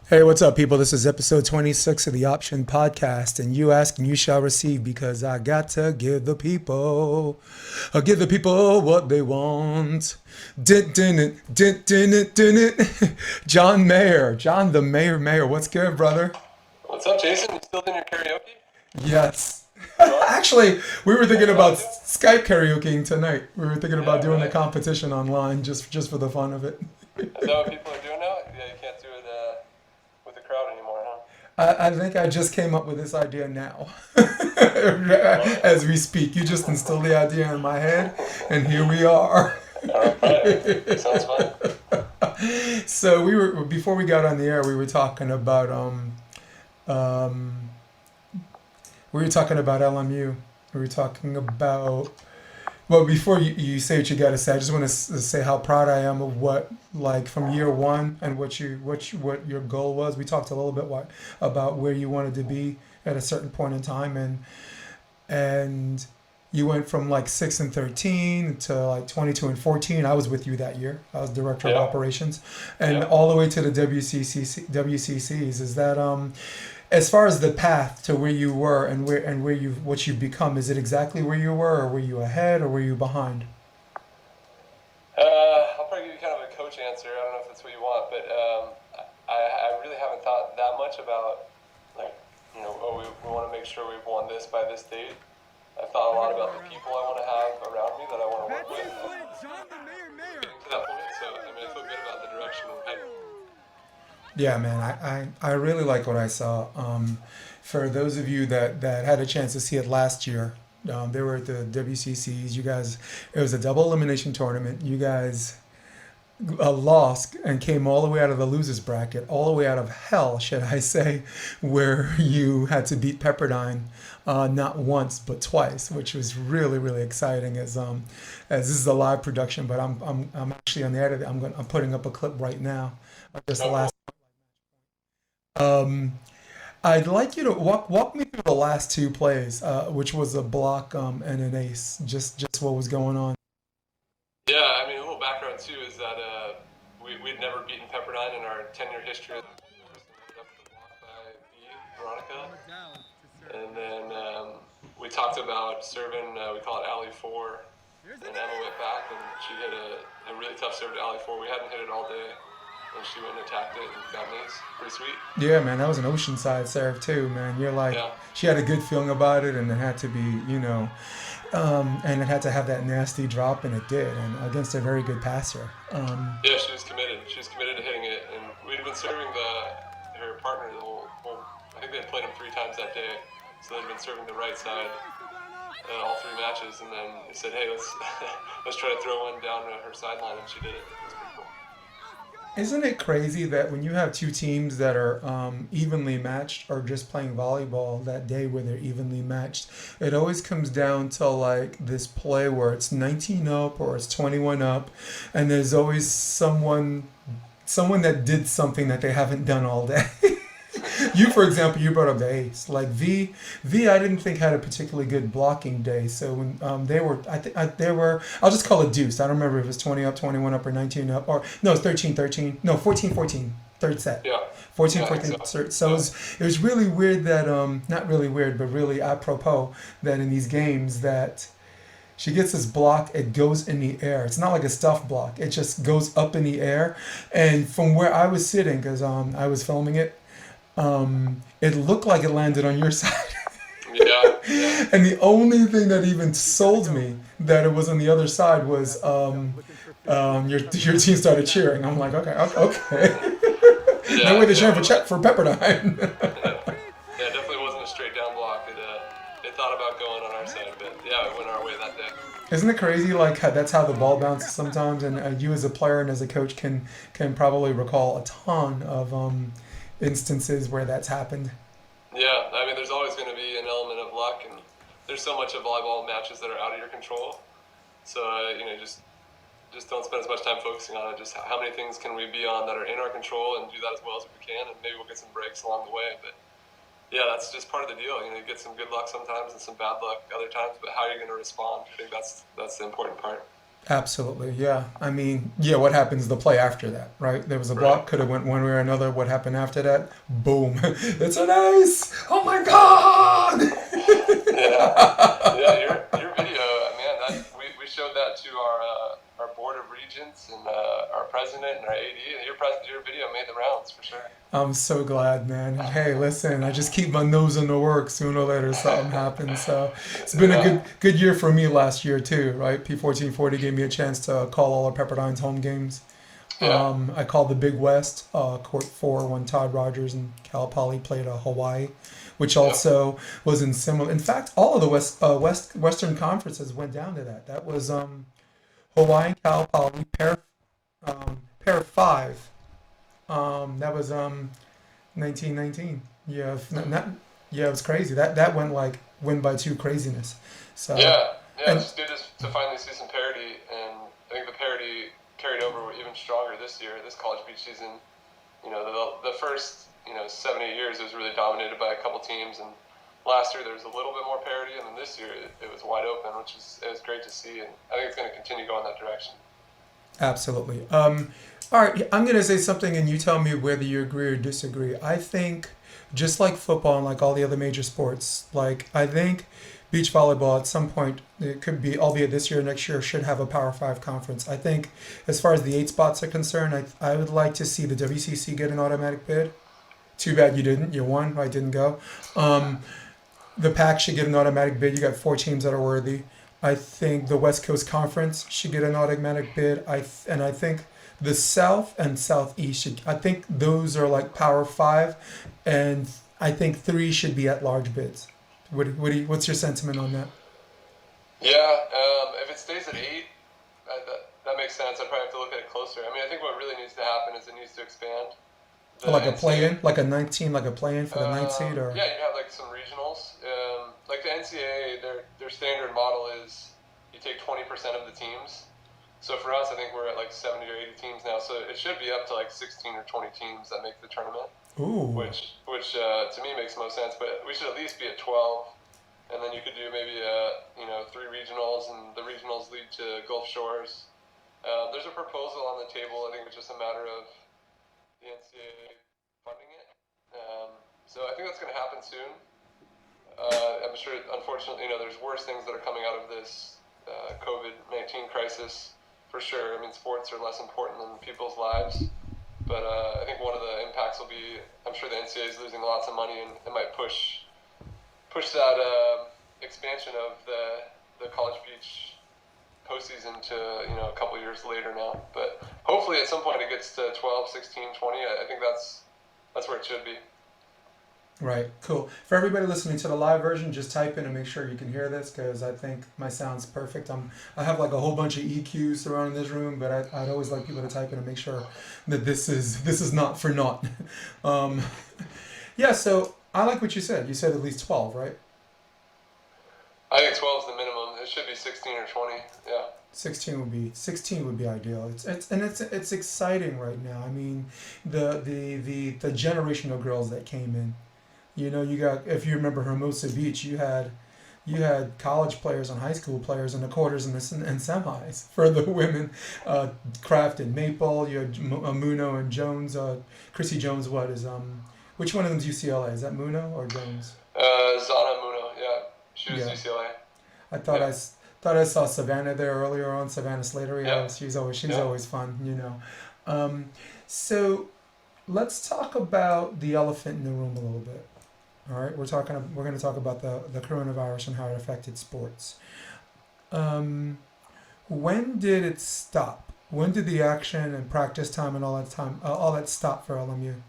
Hey, what's up, people? This is episode 26 of the Option Podcast, and you ask and you shall receive because I got to give the people what they want. Din it. John Mayer, John the Mayor. What's good, brother? What's up, Jason? You still doing your karaoke? Yes. You are? Actually, we were thinking You want about to? Skype karaokeing tonight. We were thinking about Yeah, doing the right. competition online just for the fun of it. Is that what people are doing now? Yeah, you can't do it with the crowd anymore, huh? I think I just came up with this idea now. I love it. As we speak. You just instilled the idea in my head, and here we are. All right. Sounds fun. So before we got on the air, we were talking about um LMU. We were talking about, well, before you say what you got to say, I just want to say how proud I am of what, like, from year one, and what your goal was. We talked a little bit about where you wanted to be at a certain point in time, and you went from like 6-13 to like 22-14. I was with you that year. I was director of Yeah, operations, and yeah. all the way to the WCCs. Is that as far as the path to where you were and where you what you've become? Is it exactly where you were, or were you ahead, or were you behind? I'll probably give you kind of a coach answer. I don't know if that's what you want, but I really haven't thought that much about, like, we want to make sure we've won this by this date. I've thought a lot about the people I want to have around me that I want to work with. Getting to that point, so I mean, I feel good about the direction we're heading. Yeah, man, I really like what I saw. For those of you that had a chance to see it last year, they were at the WCCs. You guys, it was a double elimination tournament. You guys lost and came all the way out of the losers bracket, all the way out of hell, should I say, where you had to beat Pepperdine, not once but twice, which was really exciting. As this is a live production, but I'm actually on the edit. I'm putting up a clip right now of just the Oh, cool. last. Um, I'd like you to walk me through the last two plays, which was a block and an ace. Just what was going on. Yeah, I mean, a little background too is that we'd never beaten Pepperdine in our 10-year history as a course, and ended up with a block by B, Veronica. And then we talked about serving, we call it alley four, and Emma went back and she hit a really tough serve to alley four. We hadn't hit it all day, and she went and attacked it and got an ace. Pretty sweet. Yeah, man, that was an oceanside serve too, man. You're like, Yeah. she had a good feeling about it, and it had to be, and it had to have that nasty drop, and it did, and against a very good passer. Yeah, she was committed. She was committed to hitting it, and we'd been serving her partner the whole. I think they had played him 3 times that day, so they'd been serving the right side all 3 matches, and then they said, "Hey, let's let's try to throw one down her sideline," and she did it. It was pretty cool. Isn't it crazy that when you have two teams that are evenly matched, or just playing volleyball that day where they're evenly matched, it always comes down to like this play where it's 19 up or it's 21 up, and there's always someone that did something that they haven't done all day. You, for example, you brought up the ace. Like I didn't think had a particularly good blocking day. So when they were, they were, I'll just call it deuce. I don't remember if it was 20 up, 21 up, or 19 up, or no, it's 13-13. No, 14-14, third set. Yeah, 14, yeah, I think 14, so. so it was really weird that, not really weird, but really apropos that in these games that she gets this block, it goes in the air. It's not like a stuff block. It just goes up in the air. And from where I was sitting, because I was filming it, it looked like it landed on your side. Yeah, yeah, And the only thing that even sold me that it was on the other side was your team started cheering. I'm like, okay. No yeah, way they're yeah. cheering for Pepperdine. Yeah, it definitely wasn't a straight down block. It thought about going on our side, but yeah, it went our way that day. Isn't it crazy? Like that's how the ball bounces sometimes, and you as a player and as a coach can probably recall a ton of instances where that's happened. Yeah, I mean, there's always going to be an element of luck, and there's so much of volleyball matches that are out of your control. So just don't spend as much time focusing on it. Just how many things can we be on that are in our control, and do that as well as we can, and maybe we'll get some breaks along the way. But yeah, that's just part of the deal. You get some good luck sometimes and some bad luck other times, but how you're going to respond, I think that's the important part. Absolutely, yeah. I mean, yeah, what happens the play after that, right? There was a Right. block, could have went one way or another. What happened after that? Boom. It's an ace. Oh my God. Yeah. Yeah, your video, man, that we showed that to our board of regents and our president and our AD, and your video made the rounds for sure. I'm so glad, man. Hey, listen, I just keep my nose in the work. Sooner or later, something happens. So it's been a Yeah. good year for me last year too, right? P1440 gave me a chance to call all of Pepperdine's home games. Yeah. I called the Big West, Court 4, when Todd Rogers and Cal Poly played Hawaii, which Yep. also was in similar. In fact, all of the Western conferences went down to that. That was Hawaii and Cal Poly pair five. That was 1919. Yeah, yeah, it was crazy. That went like win by two craziness. So Yeah. Yeah, and it's good to finally see some parity, and I think the parity carried over even stronger this year, this College Beach season. The first 7 8 years it was really dominated by a couple teams, and last year there was a little bit more parity, and then this year it was wide open, which is it was great to see, and I think it's going to continue going that direction. absolutely. All right, I'm gonna say something, and you tell me whether you agree or disagree. I think, just like football and like all the other major sports, like I think beach volleyball at some point it could be, albeit this year, next year, should have a Power Five conference. I think, as far as the eight spots are concerned, I would like to see the WCC get an automatic bid. Too bad you didn't. You won. I didn't go. Um, the pack should get an automatic bid. You got four teams that are worthy. I think the West Coast Conference should get an automatic bid. And I think the South and Southeast should. I think those are like Power Five, and I think three should be at large bids. What's your sentiment on that? Yeah, if it stays at 8, that makes sense. I'd probably have to look at it closer. I mean, I think what really needs to happen is it needs to expand. Or The like a NCAA, play-in, like a 19, like a play-in for the ninth seed, or yeah, you have like some regionals. Like the NCAA, their standard model is you take 20% of the teams. So for us, I think we're at like 70 or 80 teams now. So it should be up to like 16 or 20 teams that make the tournament, ooh, which to me makes most sense. But we should at least be at 12, and then you could do maybe 3 regionals, and the regionals lead to Gulf Shores. There's a proposal on the table. I think it's just a matter of the NCAA funding it. So I think that's going to happen soon. I'm sure, unfortunately, there's worse things that are coming out of this COVID-19 crisis, for sure. I mean, sports are less important than people's lives. But I think one of the impacts will be, I'm sure the NCAA is losing lots of money, and it might push that expansion of the College Beach postseason to a couple years later now. But hopefully at some point it gets to 12, 16, 20. I think that's where it should be. right, cool. For everybody listening to the live version, just type in and make sure you can hear this because I think my sound's perfect. I have like a whole bunch of EQs surrounding this room, but I'd always like people to type in and make sure that this is not for naught. um, yeah, so I like what you said. You said at least 12, right? I think 12 is the minimum. It should be 16 or 20. Yeah. 16 would be ideal. It's exciting right now. I mean, the generation of girls that came in. You got, if you remember Hermosa Beach, you had college players and high school players in the quarters and semis for the women. Kraft and Maple. You had Muno and Jones. Chrissy Jones. Which one of them's UCLA? Is that Muno or Jones? Zana Muno. Yeah. She was Yeah. UCLA. I thought Yeah. thought I saw Savannah there earlier on. Savannah Slater. Yeah, Yeah. she's Yeah. always fun. So let's talk about the elephant in the room a little bit. All right, we're going to talk about the coronavirus and how it affected sports. Um, when did it stop? When did the action and practice time and all that stop for LMU?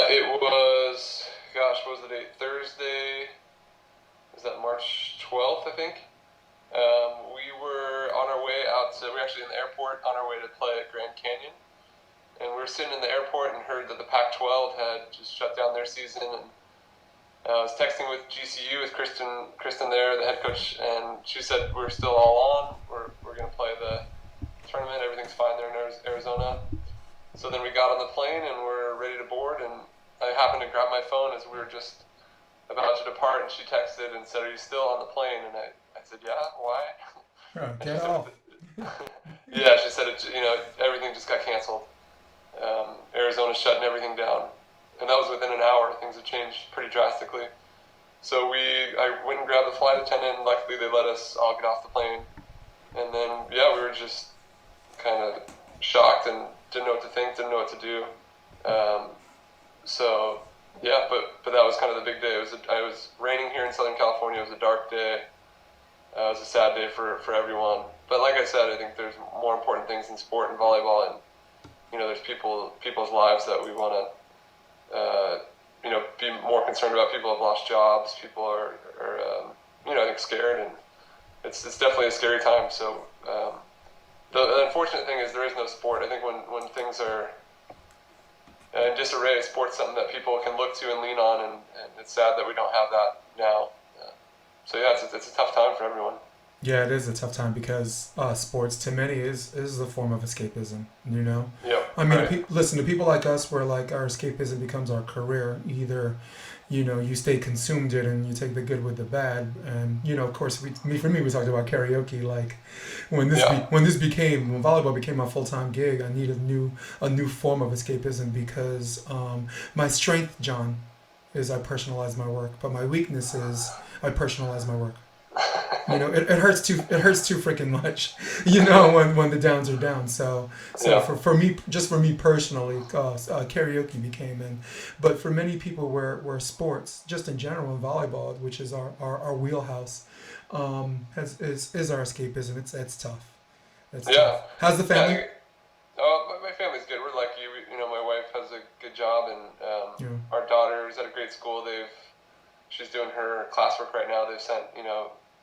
It was, gosh, what was the date? Thursday. Is that March 12th, I think? We were on our way out we were actually in the airport on our way to play at Grand Canyon. And we were sitting in the airport and heard that the Pac-12 had just shut down their season. And I was texting with GCU with Kristen there, the head coach, and she said we're still all on. We're going to play the tournament. Everything's fine there in Arizona. So then we got on the plane and we're ready to board. And I happened to grab my phone as we were just about to depart, and she texted and said, "Are you still on the plane?" And I said, "Yeah, why?" Oh, And get she said, off. yeah, she said, everything just got canceled. Arizona's shutting everything down. And that was within an hour. Things have changed pretty drastically. So I went and grabbed the flight attendant, and luckily they let us all get off the plane. And then, yeah, we were just kind of shocked and didn't know what to think, didn't know what to do. So, yeah, but that was kind of the big day. It was raining here in Southern California. It was a dark day. It was a sad day for everyone. But like I said, I think there's more important things in sport and volleyball, and there's people's lives that we want to be more concerned about. People have lost jobs. People are I think scared, and it's definitely a scary time. So the unfortunate thing is there is no sport. I think when things are in disarray, sport's something that people can look to and lean on, and it's sad that we don't have that now. So yeah, it's a tough time for everyone. Yeah, it is a tough time because sports to many is a form of escapism. You know, Yeah, I mean, right. listen to people like us, where like our escapism becomes our career. Either, you stay consumed in and you take the good with the bad, and of course, for me, we talked about karaoke. Like Yeah, when volleyball became my full time gig, I needed a new form of escapism because my strength, John, is I personalize my work, but my weakness is I personalize my work. It hurts too freaking much, when the downs are down. So yeah, for me, just for me personally, karaoke became in, but for many people where sports, just in general, in volleyball, which is our wheelhouse, is our escapism. It's tough. It's yeah, tough. How's the yeah. I family? think my family's good. We're lucky. My wife has a good job, and Yeah. our daughter's at a great school. She's doing her classwork right now. They've sent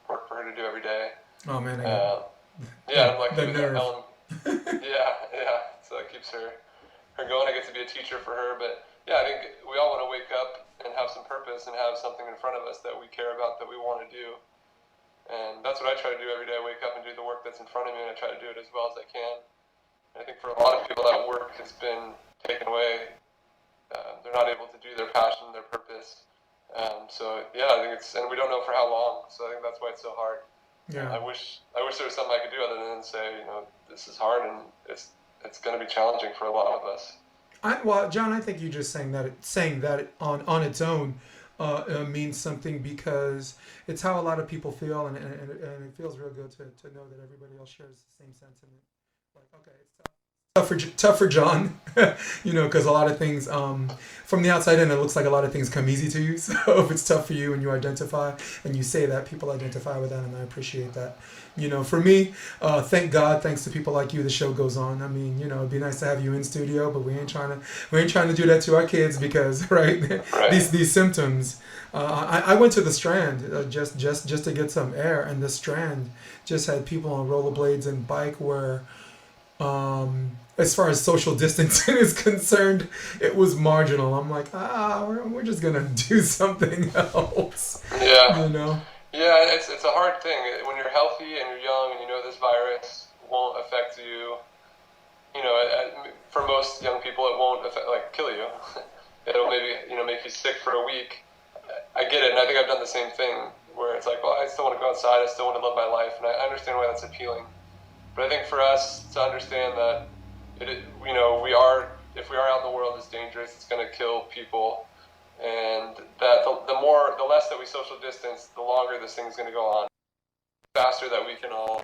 work for her to do every day. Oh man, I get Um, yeah, I'm lucky the with nerve. Yeah. So it keeps her going. I get to be a teacher for her, but yeah, I think we all want to wake up and have some purpose and have something in front of us that we care about, that we want to do. And that's what I try to do every day. I wake up and do the work that's in front of me, and I try to do it as well as I can. And I think for a lot of people, that work has been taken away. They're not able to do their passion, their purpose. So yeah, I think and we don't know for how long. So I think that's why it's so hard. Yeah. I wish there was something I could do other than say, this is hard, and it's going to be challenging for a lot of us. Well, John, I think you just saying that on its own means something because it's how a lot of people feel, and it feels real good to know that everybody else shares the same sentiment. Like, okay, it's tough for John, because a lot of things from the outside in, it looks like a lot of things come easy to you. So if it's tough for you and you identify and you say that, people identify with that, and I appreciate that. For me, thank God, thanks to people like you, the show goes on. I mean, it'd be nice to have you in studio, but we ain't trying to do that to our kids because right, Right. these symptoms. I went to the Strand just to get some air, and the Strand just had people on rollerblades and bike where as far as social distancing is concerned, it was marginal. I'm like, we're just gonna do something else, Yeah. you know? Yeah, it's a hard thing when you're healthy and you're young and you know this virus won't affect you. For most young people, it won't kill you. It'll maybe make you sick for a week. I get it, and I think I've done the same thing where it's like, well, I still want to go outside, I still want to live my life, and I understand why that's appealing. But I think for us to understand that we are, if we are out in the world, it's dangerous. It's going to kill people, and that the less that we social distance, the longer this thing's going to go on. Faster that we can all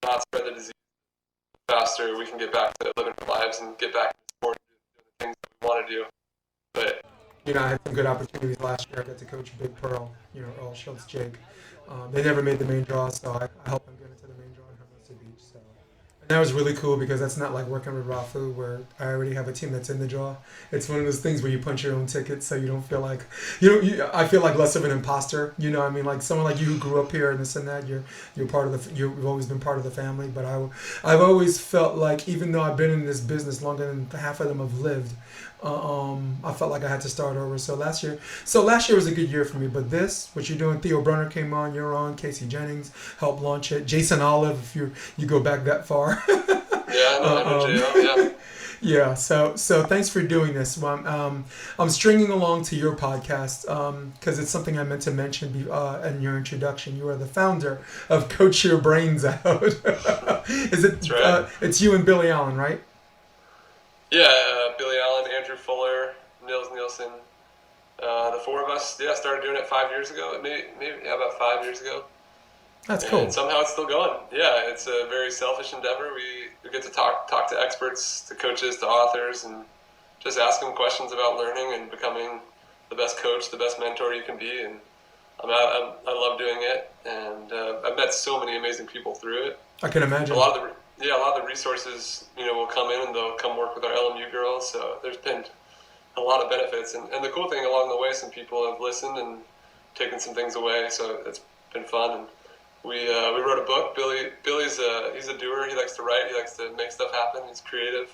not spread the disease, faster we can get back to living our lives and get back to sport and do the things that we want to do. But I had some good opportunities last year. I got to coach Big Pearl, Earl Schultz, Jake. They never made the main draw, so I helped them get into the main draw in Hermosa Beach. So, and that was really cool because that's not like working with Rafu, where I already have a team that's in the draw. It's one of those things where you punch your own ticket, so you don't feel like I feel like less of an imposter. I mean, like someone like you who grew up here and this and that. You're part of you've always been part of the family. But I've always felt like even though I've been in this business longer than half of them have lived. I felt like I had to start over. So last year was a good year for me. But what you're doing, Theo Brunner came on, you're on, Casey Jennings helped launch it, Jason Olive, if you go back that far. yeah, I know uh, JL. Yeah. Yeah, so thanks for doing this. I'm stringing along to your podcast because it's something I meant to mention in your introduction. You are the founder of Coach Your Brains Out. Is it? That's right. It's you and Billy Allen, right? Yeah, Billy Allen, Andrew Fuller, Nils Nielsen. The four of us, started doing it 5 years ago. Maybe about 5 years ago. That's cool. And somehow it's still going. Yeah, it's a very selfish endeavor. We get to talk to experts, to coaches, to authors, and just ask them questions about learning and becoming the best coach, the best mentor you can be. And I love doing it, and I've met so many amazing people through it. I can imagine. A lot of the resources, will come in and they'll come work with our LMU girls. So there's been a lot of benefits, and the cool thing along the way, some people have listened and taken some things away. So it's been fun. And we wrote a book. Billy's he's a doer. He likes to write. He likes to make stuff happen. He's creative.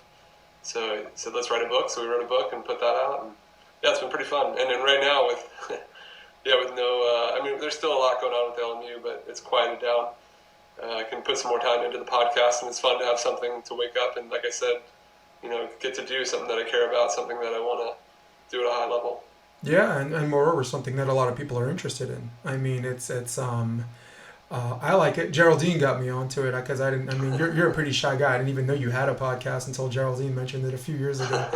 So he said, let's write a book. So we wrote a book and put that out. And yeah, it's been pretty fun. And then right now with with no, there's still a lot going on with LMU, but it's quieted down. I can put some more time into the podcast, and it's fun to have something to wake up and, like I said, get to do something that I care about, something that I want to do at a high level. Yeah, and moreover, something that a lot of people are interested in. I mean, it's I like it. Geraldine got me onto it because I didn't. I mean, you're a pretty shy guy. I didn't even know you had a podcast until Geraldine mentioned it a few years ago,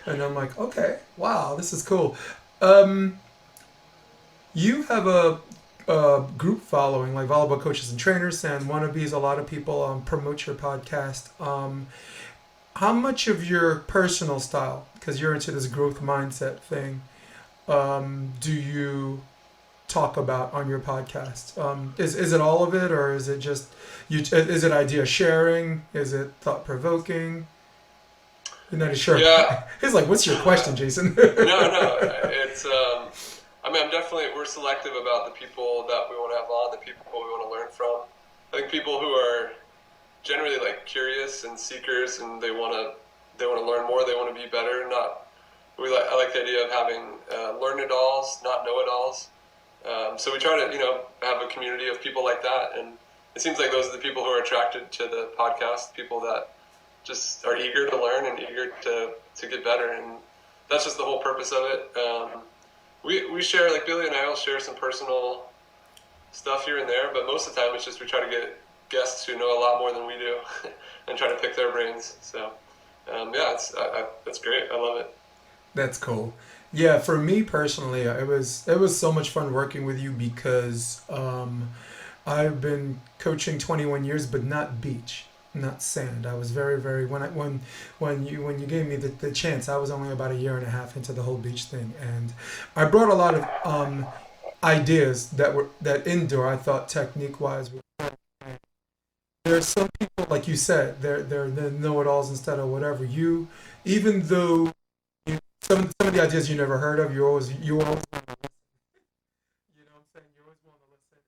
and I'm like, okay, wow, this is cool. You have a group following, like volleyball coaches and trainers and wannabes. A lot of people promote your podcast. How much of your personal style, because you're into this growth mindset thing, do you talk about on your podcast? Is it all of it, or is it just you? Is it idea sharing? Is it thought provoking? You're not sure. Yeah. He's like, "What's your question, Jason?" No. It's we're selective about the people that we want to have on, the people we want to learn from. I think people who are generally like curious and seekers, and they want to learn more. They want to be better. I like the idea of having learn-it-alls, not know-it-alls. So we try to have a community of people like that, and it seems like those are the people who are attracted to the podcast. People that just are eager to learn and eager to get better, and that's just the whole purpose of it. We share, like Billy and I will share some personal stuff here and there, but most of the time it's just we try to get guests who know a lot more than we do and try to pick their brains. So that's great. I love it. That's cool. Yeah, for me personally, it was so much fun working with you because I've been coaching 21 years, but not beach, not sand. I was very, very when you gave me the chance, I was only about a year and a half into the whole beach thing, and I brought a lot of ideas that indoor. I thought technique wise, there's some people like you said, they're the know-it-alls instead of whatever. Even though some of the ideas you never heard of, you always you know what I'm saying? You always want to listen.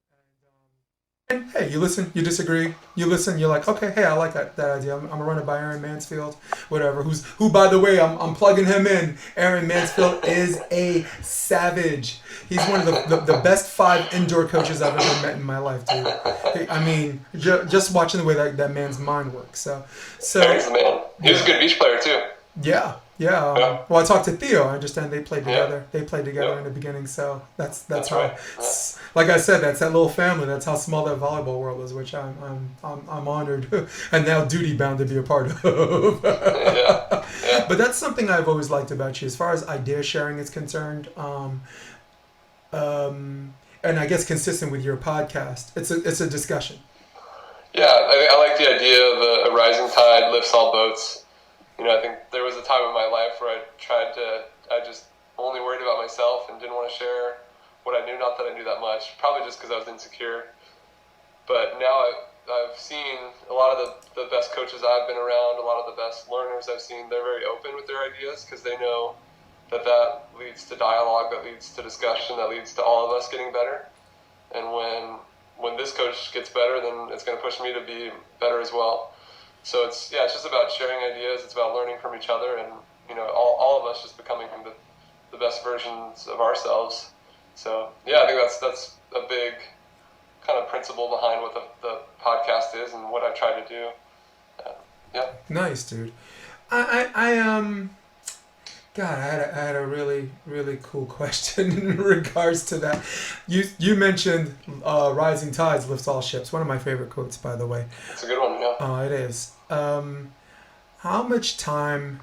And hey, you listen, you disagree, you listen, you're like, okay, hey, I like that idea. I'm gonna run it by Aaron Mansfield, whatever. Who by the way, I'm plugging him in. Aaron Mansfield is a savage. He's one of the best 5 indoor coaches I've ever met in my life, dude. I mean, just watching the way that man's mind works. So Aaron's the man. He was a good beach player too. Yeah. Well, I talked to Theo. I understand they played together. Yeah. They played together in the beginning, so that's how. Right. Like I said, that's that little family. That's how small that volleyball world is, which I'm honored and now duty bound to be a part of. Yeah. But that's something I've always liked about you, as far as idea sharing is concerned. And I guess consistent with your podcast, it's a discussion. Yeah, I like the idea of a rising tide lifts all boats. I think there was a time in my life where I just only worried about myself and didn't want to share what I knew, not that I knew that much, probably just because I was insecure. But now I've seen a lot of the best coaches I've been around, a lot of the best learners I've seen, they're very open with their ideas because they know that leads to dialogue, that leads to discussion, that leads to all of us getting better. And when this coach gets better, then it's going to push me to be better as well. So it's just about sharing ideas. It's about learning from each other, and all of us just becoming the best versions of ourselves. So I think that's a big kind of principle behind what the podcast is and what I try to do. Nice, dude. God, I had a really, really cool question in regards to that. You mentioned rising tides lifts all ships. One of my favorite quotes, by the way. It's a good one, yeah. Oh, it is. How much time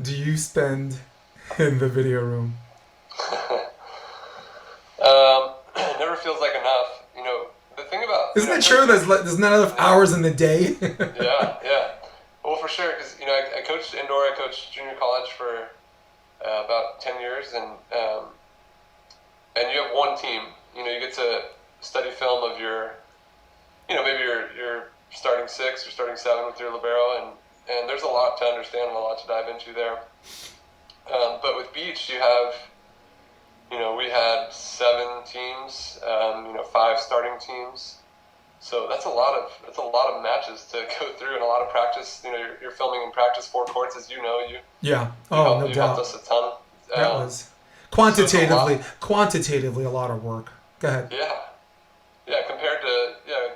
do you spend in the video room? It never feels like enough. You know, the thing about... Isn't it true there's not enough hours in the day? Yeah. Well, for sure, because, you know, I coached indoor, I coached junior college for about 10 years, and you have one team. You know, you get to study film of your, you know, maybe your starting 6 or starting 7 with your libero, and there's a lot to understand and a lot to dive into there. But with beach, you have, you know, we had 7 teams, you know, 5 starting teams. So that's a lot of matches to go through and a lot of practice. You know, you're filming in practice 4 courts, as you know. Yeah. Oh, no doubt. You helped us a ton. That was quantitatively a lot of work. Go ahead. Yeah. Compared to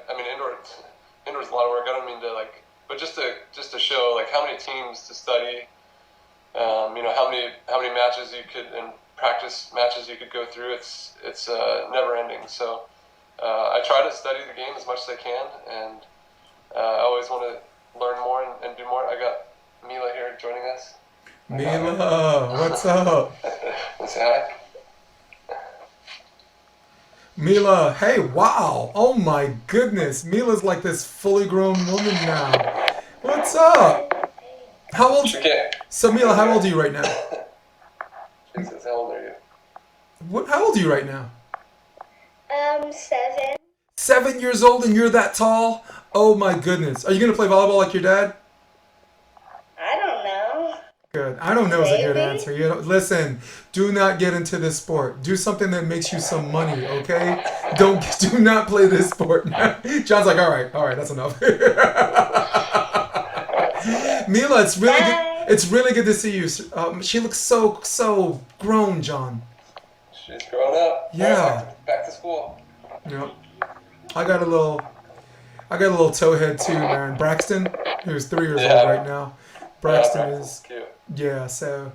I mean indoor's a lot of work. I don't mean to but just to show like how many teams to study. You know how many matches you could and practice matches you could go through. It's never ending. So. I try to study the game as much as I can, and I always want to learn more and do more. I got Mila here joining us. Mila, what's up? Say hi. Mila, hey, wow. Oh my goodness. Mila's like this fully grown woman now. What's up? How old? So Mila, how old are you right now? She says, how old are you? How old are you right now? 7. 7 years old and you're that tall? Oh my goodness. Are you going to play volleyball like your dad? I don't know. Good. I don't know is a good Maybe. answer. Listen, do not get into this sport. Do something that makes you some money, okay? Do not play this sport. John's like, all right, that's enough. Mila, it's really good to see you. She looks so grown, John. She's grown up. Yeah. Back to school. Yep. I got a little towhead too, man. Braxton, who's 3 years old right now. Braxton is cute. So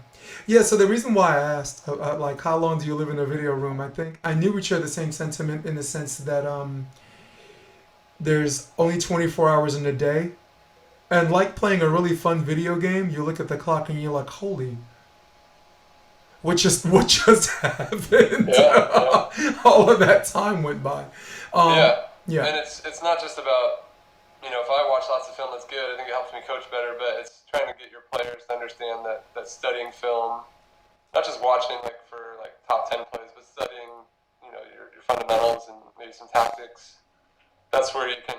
the reason why I asked like how long do you live in a video room, I think I knew we share the same sentiment in the sense that there's only 24 hours in a day, and like playing a really fun video game, you look at the clock and you're like, holy, what just happened? All of that time went by. Yeah. And it's not just about, you know, if I watch lots of film, that's good. I think it helps me coach better, but it's trying to get your players to understand that studying film, not just watching for top 10 plays, but studying, you know, your fundamentals and maybe some tactics. That's where you can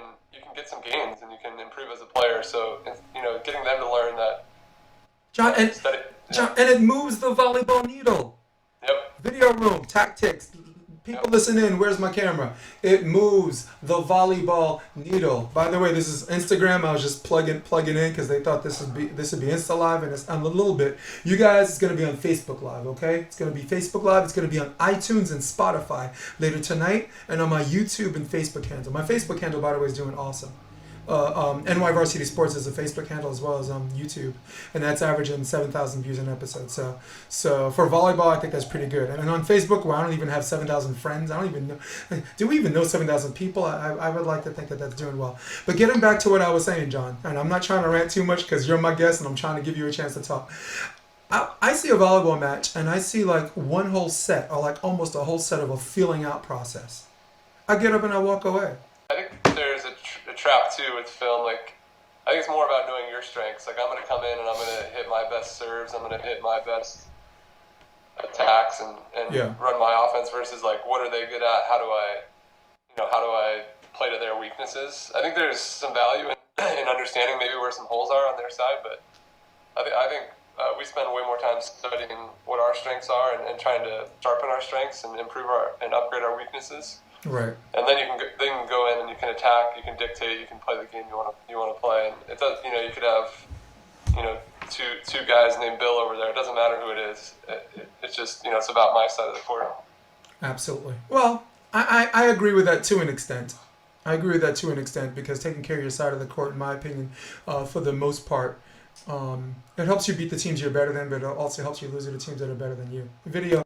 get some gains and you can improve as a player. So, you know, getting them to learn that. John, and it moves the volleyball needle. Yep. Video room, tactics. People listen in. Where's my camera? It moves the volleyball needle. By the way, this is Instagram. I was just plugging in because they thought this would be Insta Live, and it's a little bit. You guys, it's gonna be on Facebook Live. Okay, it's gonna be Facebook Live. It's gonna be on iTunes and Spotify later tonight, and on my YouTube and Facebook handle. My Facebook handle, by the way, is doing awesome. NY Varsity Sports is a Facebook handle as well as YouTube, and that's averaging 7,000 views an episode. So for volleyball, I think that's pretty good. And on Facebook, where I don't even have 7,000 friends, I don't even know. Do we even know 7,000 people? I would like to think that that's doing well. But getting back to what I was saying, John, and I'm not trying to rant too much because you're my guest and I'm trying to give you a chance to talk. I see a volleyball match and I see like one whole set or like almost a whole set of a feeling out process. I get up and I walk away. I think there's a trap too with film. I think it's more about knowing your strengths. I'm going to come in and I'm going to hit my best serves. I'm going to hit my best attacks and run my offense versus what are they good at? How do I play to their weaknesses? I think there's some value in understanding maybe where some holes are on their side, but I think we spend way more time studying what our strengths are and trying to sharpen our strengths and improve and upgrade our weaknesses. Right. And then you can go in and you can attack, you can dictate, you can play the game you want to play. And it does, you know, you could have, two guys named Bill over there. It doesn't matter who it is. It's just, it's about my side of the court. Absolutely. Well, I agree with that to an extent. Because taking care of your side of the court, in my opinion, for the most part, It helps you beat the teams you're better than, but it also helps you lose to the teams that are better than you. Video.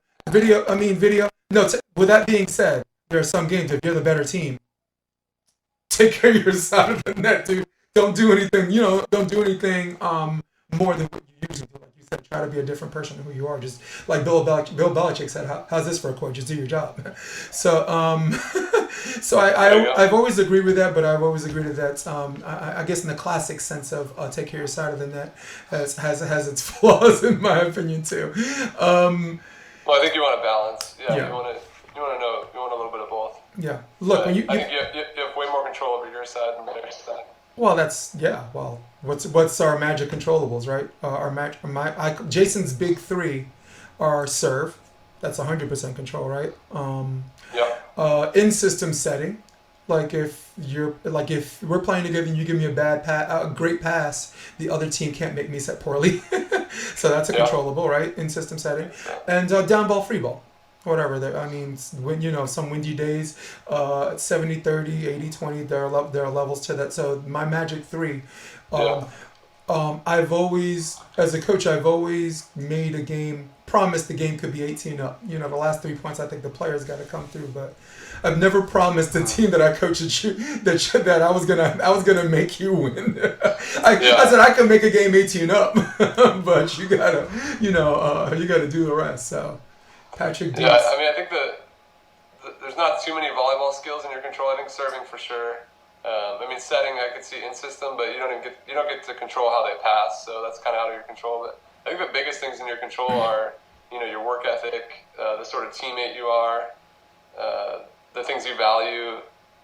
No, with that being said, there are some games, if you're the better team, take care of your side of the net, dude. Don't do anything, don't do anything more than what you usually do. Like you said, try to be a different person than who you are. Just like Bill Belichick said, how's this for a quote? Just do your job. So, so I've always agreed with that, but I've always agreed with that. I guess in the classic sense of take care of your side of the net has its flaws in my opinion too. Well, I think you want a balance. Yeah. You want a little bit of both. Yeah. Look, I think you have way more control over your side than their side. Well, Well, what's our magic controllables, right? Jason's big three are serve. That's 100% control, right? In system setting, if we're playing together and you give me a great pass, the other team can't make me set poorly. So that's a controllable, right? In system setting, and down ball, free ball. Whatever. When some windy days, 70-30, 80-20, there are levels to that. So my magic three, I've always, as a coach, made a game, promised the game could be 18 up. The last 3 points, I think the players got to come through, but I've never promised the team that I coached that I was gonna make you win. I said I could make a game 18 up, but you gotta do the rest. So. Patrick Dees. Yeah, I mean, I think there's not too many volleyball skills in your control. I think serving for sure. Setting I could see in system, but you don't get to control how they pass. So that's kind of out of your control. But I think the biggest things in your control are your work ethic, the sort of teammate you are, the things you value,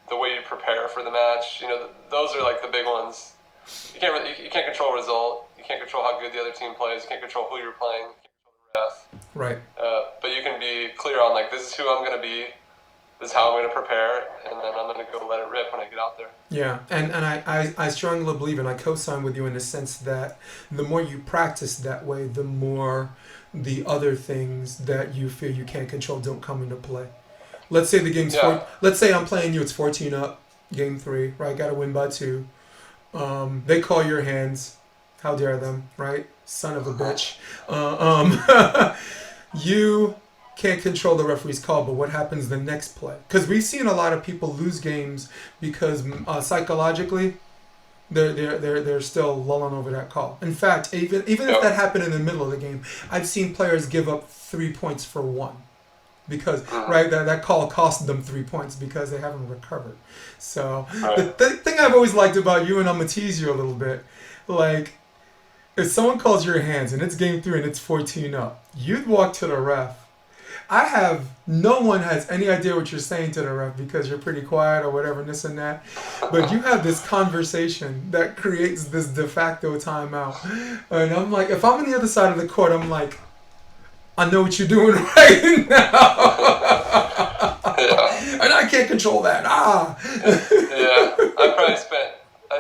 the way you prepare for the match. Those are like the big ones. You can't control result. You can't control how good the other team plays. You can't control who you're playing. Right. But you can be clear on this is who I'm going to be, this is how I'm going to prepare, and then I'm going to go let it rip when I get out there. Yeah, and I strongly believe, and I co-sign with you in the sense that the more you practice that way, the more the other things that you feel you can't control don't come into play. Let's say the game's let's say I'm playing you, it's 14 up, game 3, right? Got to win by 2. They call your hands. How dare them, right? Son of a bitch. You can't control the referee's call, but what happens the next play? Because we've seen a lot of people lose games because psychologically they're still lulling over that call. In fact, even if that happened in the middle of the game, I've seen players give up 3 points for 1. Because that call cost them 3 points because they haven't recovered. So the thing I've always liked about you, and I'm gonna tease you a little bit, if someone calls your hands and it's game 3 and it's 14 up, you'd walk to the ref. No one has any idea what you're saying to the ref because you're pretty quiet or whatever, and this and that. But you have this conversation that creates this de facto timeout. And I'm like, if I'm on the other side of the court, I'm like, I know what you're doing right now. And I can't control that. I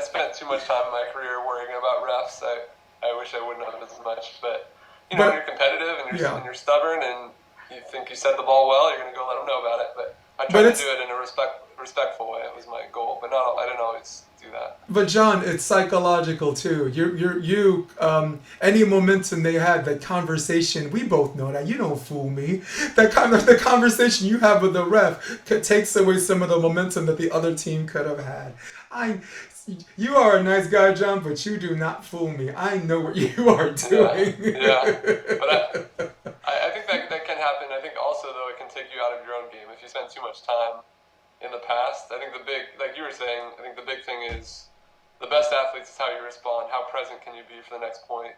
spent too much time in my career worrying about refs. I wish I wouldn't have as much, but when you're competitive and you're stubborn and you think you set the ball well, you're going to go let them know about it. But I tried to do it in a respectful way. It was my goal, but I didn't always do that. But John, it's psychological too. You any momentum they had, that conversation, we both know that. You don't fool me. The conversation you have with the ref takes away some of the momentum that the other team could have had. You are a nice guy, John, but you do not fool me. I know what you are doing. But I think that can happen. I think also, though, it can take you out of your own game if you spend too much time in the past. I think like you were saying, I think the big thing is the best athletes is how you respond. How present can you be for the next point,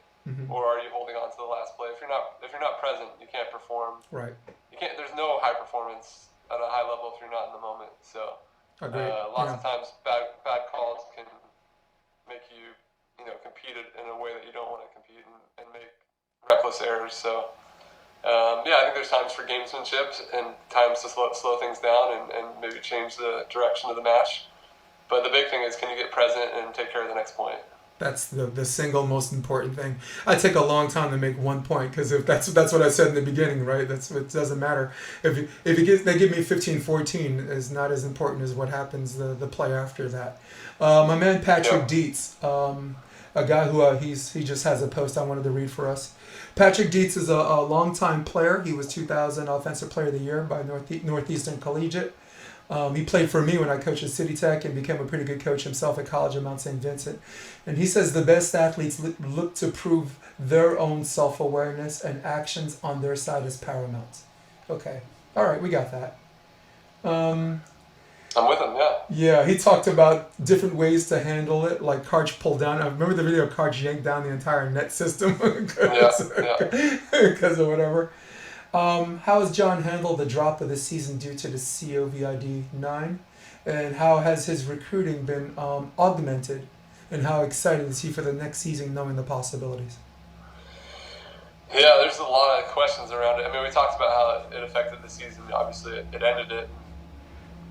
or are you holding on to the last play? If you're not present, you can't perform. Right. You can't. There's no high performance at a high level if you're not in the moment. So. Lots of times bad calls can make you compete in a way that you don't want to compete and make reckless errors. So I think there's times for gamesmanship and times to slow things down and maybe change the direction of the match. But the big thing is, can you get present and take care of the next point? That's the single most important thing. I take a long time to make 1 point because if that's what I said in the beginning, right? It doesn't matter. If they give me 15-14, is not as important as what happens the play after that. My man Patrick Dietz. a guy who he just has a post I wanted to read for us. Patrick Dietz is a longtime player. He was 2000 Offensive Player of the Year by Northeastern Collegiate. He played for me when I coached at City Tech and became a pretty good coach himself at college at Mount St. Vincent. And he says the best athletes look to prove their own self-awareness and actions on their side is paramount. Okay. All right, we got that. I'm with him, yeah. Yeah, he talked about different ways to handle it, like Karch pulled down. I remember the video of Karch yanked down the entire net system because of whatever. How has John handled the drop of the season due to the COVID-9? And how has his recruiting been augmented? And how excited is he for the next season knowing the possibilities? Yeah, there's a lot of questions around it. I mean, we talked about how it affected the season. Obviously, it ended it.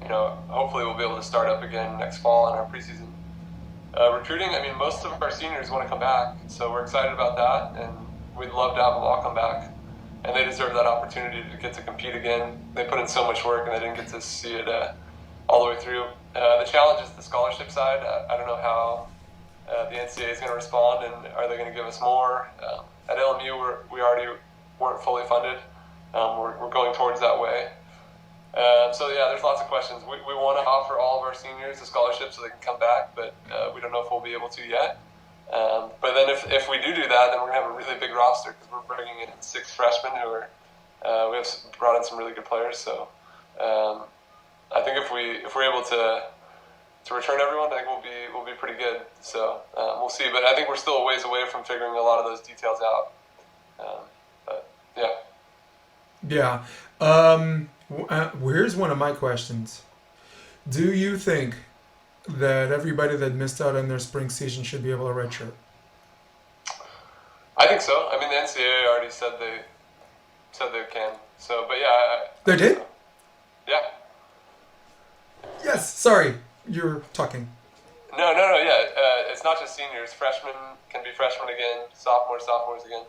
You know, hopefully we'll be able to start up again next fall in our preseason. Recruiting, I mean, most of our seniors want to come back, so we're excited about that, and we'd love to have them all come back. And they deserve that opportunity to get to compete again. They put in so much work, and they didn't get to see it all the way through. The challenge is the scholarship side. I don't know how the NCAA is going to respond, and are they going to give us more? At LMU, we already weren't fully funded. We're going towards that way. So yeah, there's lots of questions. We want to offer all of our seniors a scholarship so they can come back, but we don't know if we'll be able to yet. But then if we do that, then we're going to have a really big roster because we're bringing in 6 freshmen who are we have brought in some really good players. So I think if we're able to return everyone, I think we'll be pretty good. So we'll see. But I think we're still a ways away from figuring a lot of those details out. But yeah. Yeah. Here's one of my questions. Do you think that everybody that missed out on their spring season should be able to redshirt? I think so. I mean, the NCAA already said they can. So, but yeah. They did? So. Yeah. Yes. Sorry, you're talking. No. Yeah, it's not just seniors. Freshmen can be freshmen again. Sophomores again.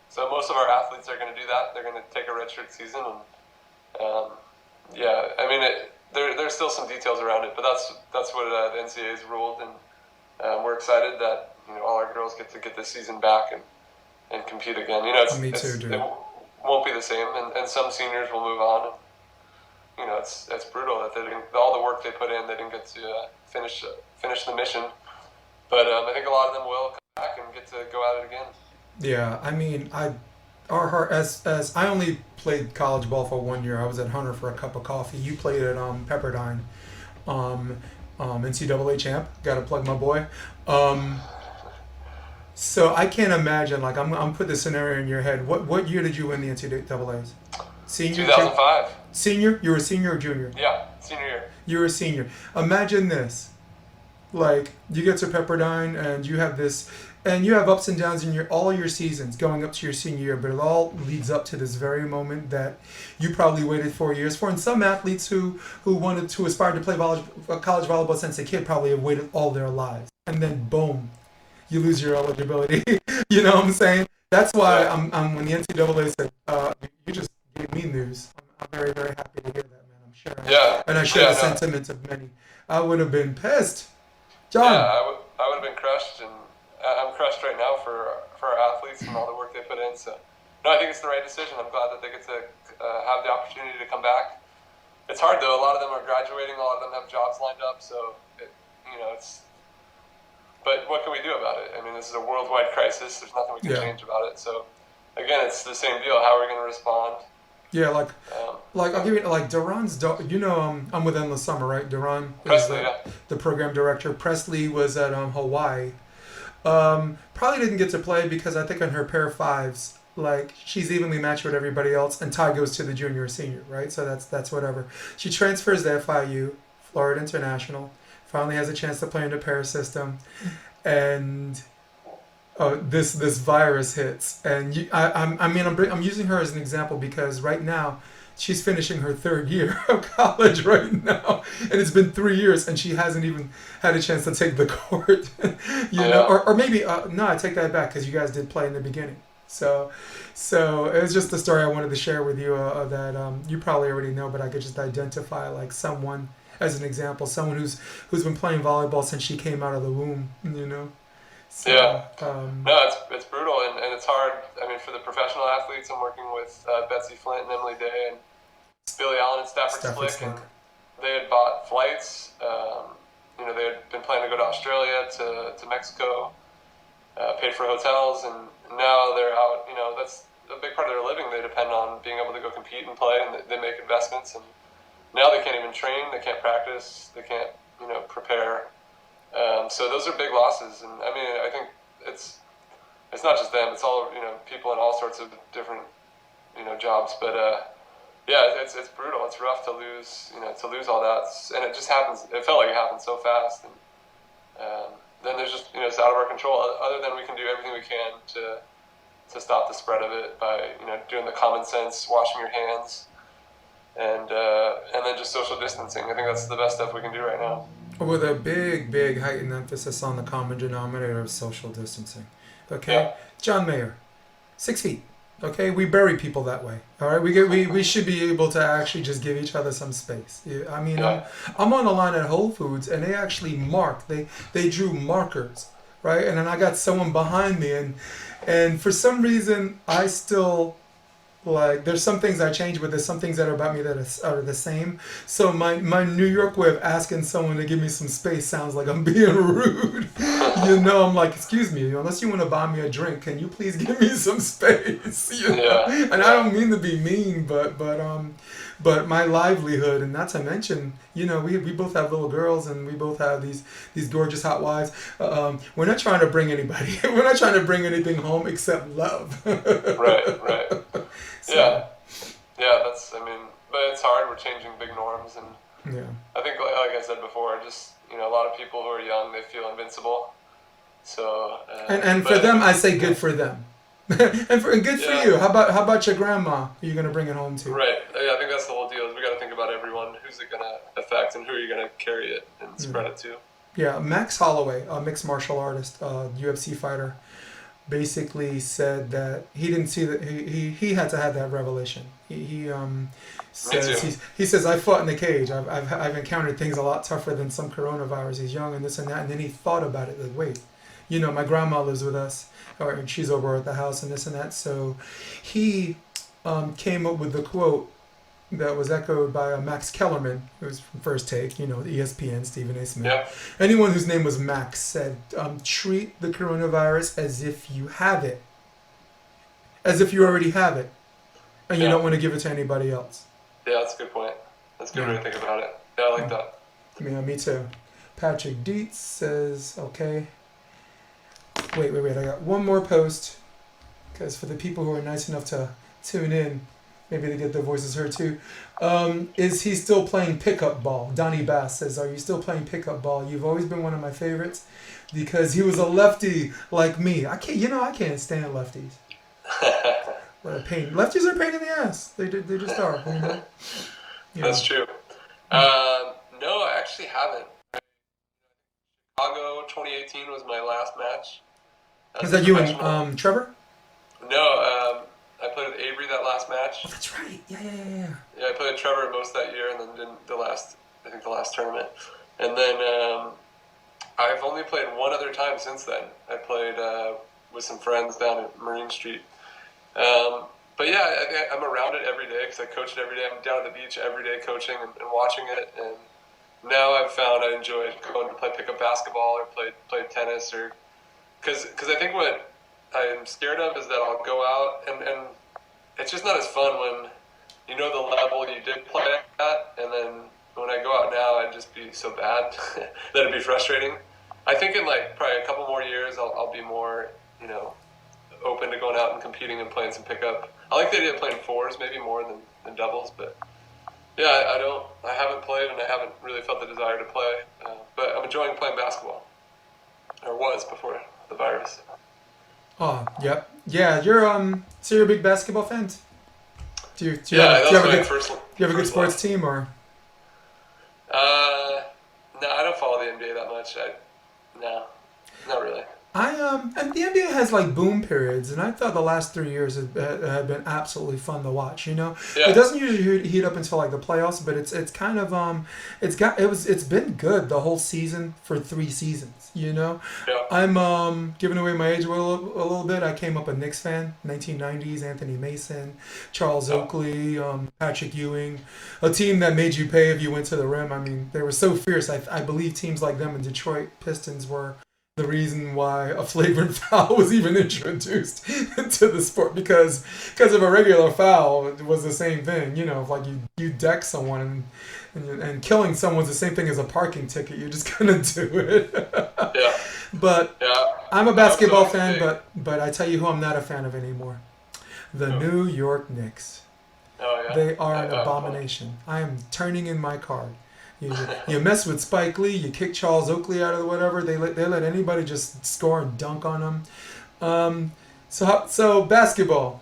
So most of our athletes are going to do that. They're going to take a redshirt season, and yeah. I mean, there's still some details around it, but that's what the NCAA has ruled, and we're excited that all our girls get to get this season back and compete again. Me too, dude. It won't be the same, and some seniors will move on. And, it's brutal that all the work they put in, they didn't get to finish the mission. But I think a lot of them will come back and get to go at it again. Yeah, I mean, as I only played college ball for 1 year. I was at Hunter for a cup of coffee. You played at Pepperdine, NCAA champ. Got to plug my boy. So I can't imagine. Like I'm put this scenario in your head. What year did you win the NCAA's? Senior. 2005. Senior? You were a senior or junior? Yeah, senior year. You were a senior. Imagine this. Like you get to Pepperdine and you have this. And you have ups and downs in all your seasons going up to your senior year, but it all leads up to this very moment that you probably waited 4 years for. And some athletes who wanted to aspire to play college volleyball since a kid probably have waited all their lives. And then boom, you lose your eligibility. You know what I'm saying? That's why I'm when the NCAA said, you just gave me news. I'm very, very happy to hear that, man. I'm sure. Yeah. And I share the sentiments of many. I would have been pissed. John. Yeah, I would have been crushed, and I'm crushed right now for our athletes and all the work they put in. So, no, I think it's the right decision. I'm glad that they get to have the opportunity to come back. It's hard though. A lot of them are graduating. A lot of them have jobs lined up. So, it's. But what can we do about it? I mean, this is a worldwide crisis. There's nothing we can change about it. So, again, it's the same deal. How are we going to respond? Yeah, like I'll give you Duran's. I'm with Endless Summer, right? Duran is the program director. Presley was at Hawaii. Probably didn't get to play because I think on her pair of fives, like she's evenly matched with everybody else, and Ty goes to the junior or senior, right? So that's whatever. She transfers to FIU, Florida International. Finally has a chance to play in the pair system, and this virus hits. And I'm using her as an example because right now she's finishing her 3rd year of college right now, and it's been 3 years, and she hasn't even had a chance to take the court. Or maybe no, I take that back because you guys did play in the beginning. So it was just the story I wanted to share with you that you probably already know, but I could just identify like someone as an example, someone who's been playing volleyball since she came out of the womb. So, Yeah. No, it's brutal and it's hard. I mean, for the professional athletes, I'm working with Betsy Flint and Emily Day and Billy Allen and Stafford Slick, and they had bought flights. They had been planning to go to Australia, to Mexico, paid for hotels, and now they're out. That's a big part of their living. They depend on being able to go compete and play, and they make investments. And now they can't even train. They can't practice. They can't, prepare. So those are big losses. And I mean, I think it's not just them. It's all people in all sorts of different jobs. But yeah, it's brutal. It's rough to lose all that, and it just happens. It felt like it happened so fast, and then there's just it's out of our control. Other than we can do everything we can to stop the spread of it by doing the common sense, washing your hands, and then just social distancing. I think that's the best stuff we can do right now. With a big heightened emphasis on the common denominator of social distancing. Okay, yeah. John Mayer, 6 feet. Okay, we bury people that way. All right, we should be able to actually just give each other some space. I mean, Yeah. I'm on the line at Whole Foods, and they actually they drew markers, right? And then I got someone behind me, and for some reason I still. Like, there's some things I change, but there's some things that are about me that are the same. So my New York way of asking someone to give me some space sounds like I'm being rude. I'm like, excuse me, unless you want to buy me a drink, can you please give me some space? Yeah. And I don't mean to be mean, but my livelihood, and not to mention, we both have little girls, and we both have these gorgeous hot wives. We're not trying to bring anybody. We're not trying to bring anything home except love. Right. So, Yeah. But it's hard. We're changing big norms, and yeah. I think, like I said before, just a lot of people who are young, they feel invincible. So And for them, I say good for them, and good for you. How about your grandma? Are you gonna bring it home to? Right. Yeah, I think that's the whole deal. Is we got to think about everyone. Who's it gonna affect, and who are you gonna carry it and spread it to? Yeah, Max Holloway, a mixed martial artist, UFC fighter, basically said that he didn't see that he had to have that revelation. He says I fought in the cage. I've encountered things a lot tougher than some coronavirus. He's young and this and that, and then he thought about it. Like, wait, my grandma lives with us, or she's over at the house and this and that. So he came up with the quote that was echoed by Max Kellerman, who was from First Take, ESPN, Stephen A. Smith. Yeah. Anyone whose name was Max said, treat the coronavirus as if you have it. As if you already have it. And you don't want to give it to anybody else. Yeah, that's a good point. That's a good way to think about it. Yeah, I like that. Yeah, me too. Patrick Dietz says, okay. Wait. I got one more post. Because for the people who are nice enough to tune in, maybe they get their voices heard too. Is he still playing pickup ball? Donnie Bass says, are you still playing pickup ball? You've always been one of my favorites because he was a lefty like me. I can't stand lefties. What a pain. Lefties are a pain in the ass. They just are. That's true. No, I actually haven't. Chicago 2018 was my last match. Is that you and Trevor? No, I played with Avery that last match. Oh, that's right. Yeah. Yeah, I played with Trevor most that year, and then did the last tournament. And then I've only played one other time since then. I played with some friends down at Marine Street. But yeah, I'm around it every day because I coach it every day. I'm down at the beach every day coaching and watching it. And now I've found I enjoy going to play pickup basketball or play tennis, or because I think what I'm scared of is that I'll go out and it's just not as fun when you know the level you did play at, and then when I go out now I'd just be so bad that it'd be frustrating. I think in probably a couple more years I'll be more open to going out and competing and playing some pickup. I like the idea of playing fours maybe more than doubles, but yeah, I haven't played and I haven't really felt the desire to play, but I'm enjoying playing basketball, or was before the virus. Oh, yep. Yeah, you're so you're a big basketball fan? Do you have a good sports team, or? No, I don't follow the NBA that much. No, not really. And the NBA has like boom periods, and I thought the last 3 years had been absolutely fun to watch. You know, it Yeah, doesn't usually heat up until like the playoffs, but it's kind of it's been good the whole season for 3 seasons. You know, yeah, I'm giving away my age a little bit. I came up a Knicks fan, 1990s, Anthony Mason, Charles yeah, Oakley, Patrick Ewing, a team that made you pay if you went to the rim. I mean, they were so fierce. I believe teams like them in Detroit Pistons were the reason why a flagrant foul was even introduced to the sport because of a regular foul it was the same thing. You know, if like you deck someone and killing someone's the same thing as a parking ticket. You're just gonna do it. yeah, But yeah. I'm a I was basketball always fan, big. but I tell you who I'm not a fan of anymore: the Oh, New York Knicks. oh yeah. They are an Fun. abomination. I am turning in my card. You mess with Spike Lee, you kick Charles Oakley out of the whatever. They let anybody just score and dunk on them. Um, so basketball.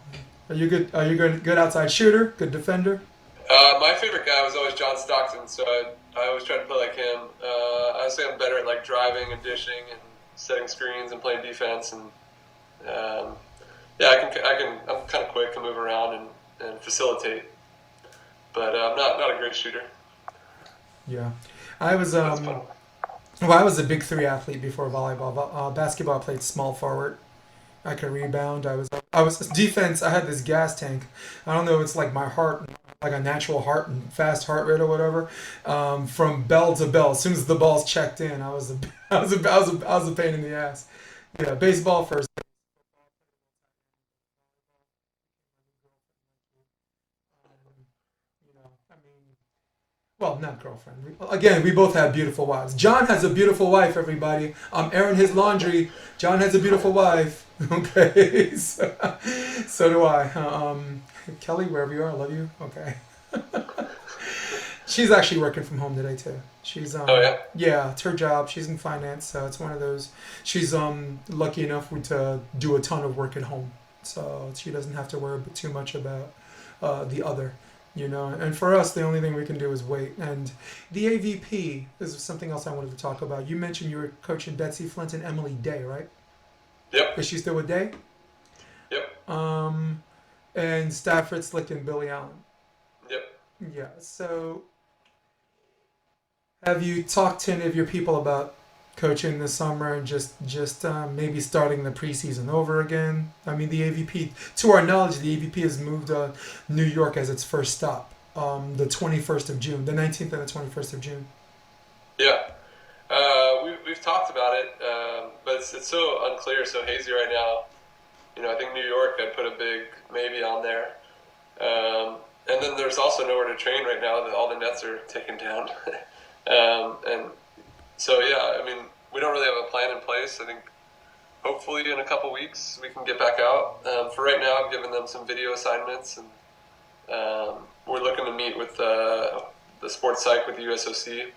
Are you good? Are you good outside shooter? Good defender? My favorite guy was always John Stockton, so I always tried to play like him. I say I'm better at like driving and dishing and setting screens and playing defense, and yeah, I'm kind of quick to move around and facilitate, but I'm not a great shooter. Yeah. I was That's fun. well, I was a big three athlete before volleyball. Basketball, I played small forward. I could rebound. I was defense. I had this gas tank. I don't know. It's like my heart, like a natural heart and fast heart rate or whatever. From bell to bell. As soon as the ball's checked in, I was a, I was a pain in the ass. Yeah, baseball first. You know, I mean, well, not girlfriend. Again, we both have beautiful wives. John has a beautiful wife. Everybody, I'm airing his laundry. John has a beautiful wife. Okay, so do I. Kelly, wherever you are, I love you. Okay. She's actually working from home today too. She's Oh yeah, yeah, it's her job. She's in finance, so it's one of those. She's lucky enough to do a ton of work at home, so she doesn't have to worry too much about the other. You know, and for us, the only thing we can do is wait. And the AVP is something else I wanted to talk about. You mentioned you were coaching Betsy Flint and Emily Day, right? yep, Is she still with Day? yep, Um, and Stafford Slick and Billy Allen. yep. Yeah. So have you talked to any of your people about coaching this summer and just maybe starting the preseason over again? I mean, the AVP, to our knowledge, the AVP has moved New York as its first stop. The 21st of June, the 19th and the 21st of June. Yeah. We've talked about it, but it's so unclear, so hazy right now. You know, I think New York, I'd put a big maybe on there. And then there's also nowhere to train right now that all the nets are taken down. And so, yeah, I mean, we don't really have a plan in place. I think hopefully in a couple weeks we can get back out. For right now, I've given them some video assignments, and we're looking to meet with the sports psych with the USOC,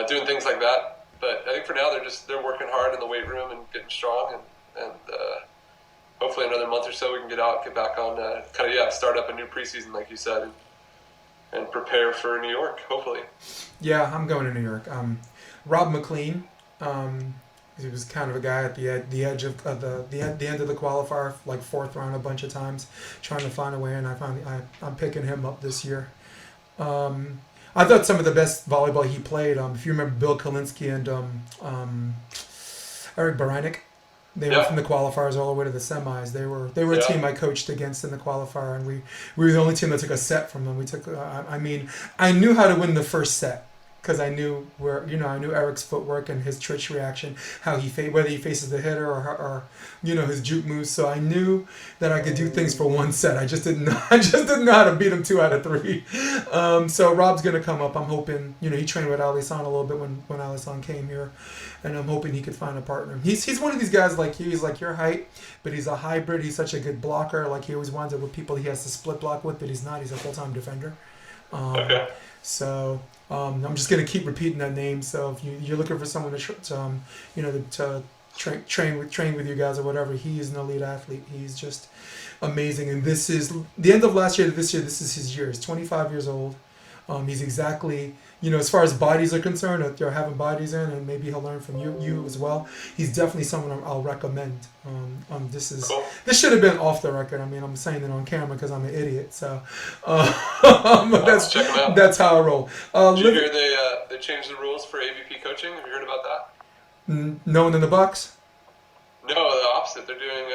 doing things like that. But I think for now they're working hard in the weight room and getting strong, and hopefully another month or so we can get out, get back on, start up a new preseason like you said, and prepare for New York. Hopefully. Yeah, I'm going to New York. Rob McLean, he was kind of a guy at the edge of the end of the qualifier, like fourth round a bunch of times, trying to find a way, and I'm picking him up this year. I thought some of the best volleyball he played. If you remember Bill Kalinsky and Eric Baranek, they went from Yeah, the qualifiers all the way to the semis. They were a yeah, team I coached against in the qualifier, and we were the only team that took a set from them. We took. I mean, I knew how to win the first set because I knew Eric's footwork and his twitch reaction, how whether he faces the hitter or his juke moves. So I knew that I could do things for one set. I just didn't know. I just didn't know how to beat him 2 out of 3. So Rob's gonna come up. I'm hoping. He trained with Alisan a little bit when Alisan came here, and I'm hoping he could find a partner. He's one of these guys like you. He's like your height, but he's a hybrid. He's such a good blocker. Like he always winds up with people he has to split block with, but he's not. He's a full-time defender. Um, okay, so I'm just gonna keep repeating that name. So if you're looking for someone to train with you guys or whatever, he is an elite athlete. He's just amazing. And this is the end of last year to this year. This is his year. He's 25 years old. He's exactly, as far as bodies are concerned, if you're having bodies in, and maybe he'll learn from you as well. He's definitely someone I'll recommend. Cool. This should have been off the record. I mean, I'm saying it on camera because I'm an idiot. So Let's check him out. that's how I roll. Did you hear they changed the rules for AVP coaching? Have you heard about that? No one in the box? No, the opposite. They're doing,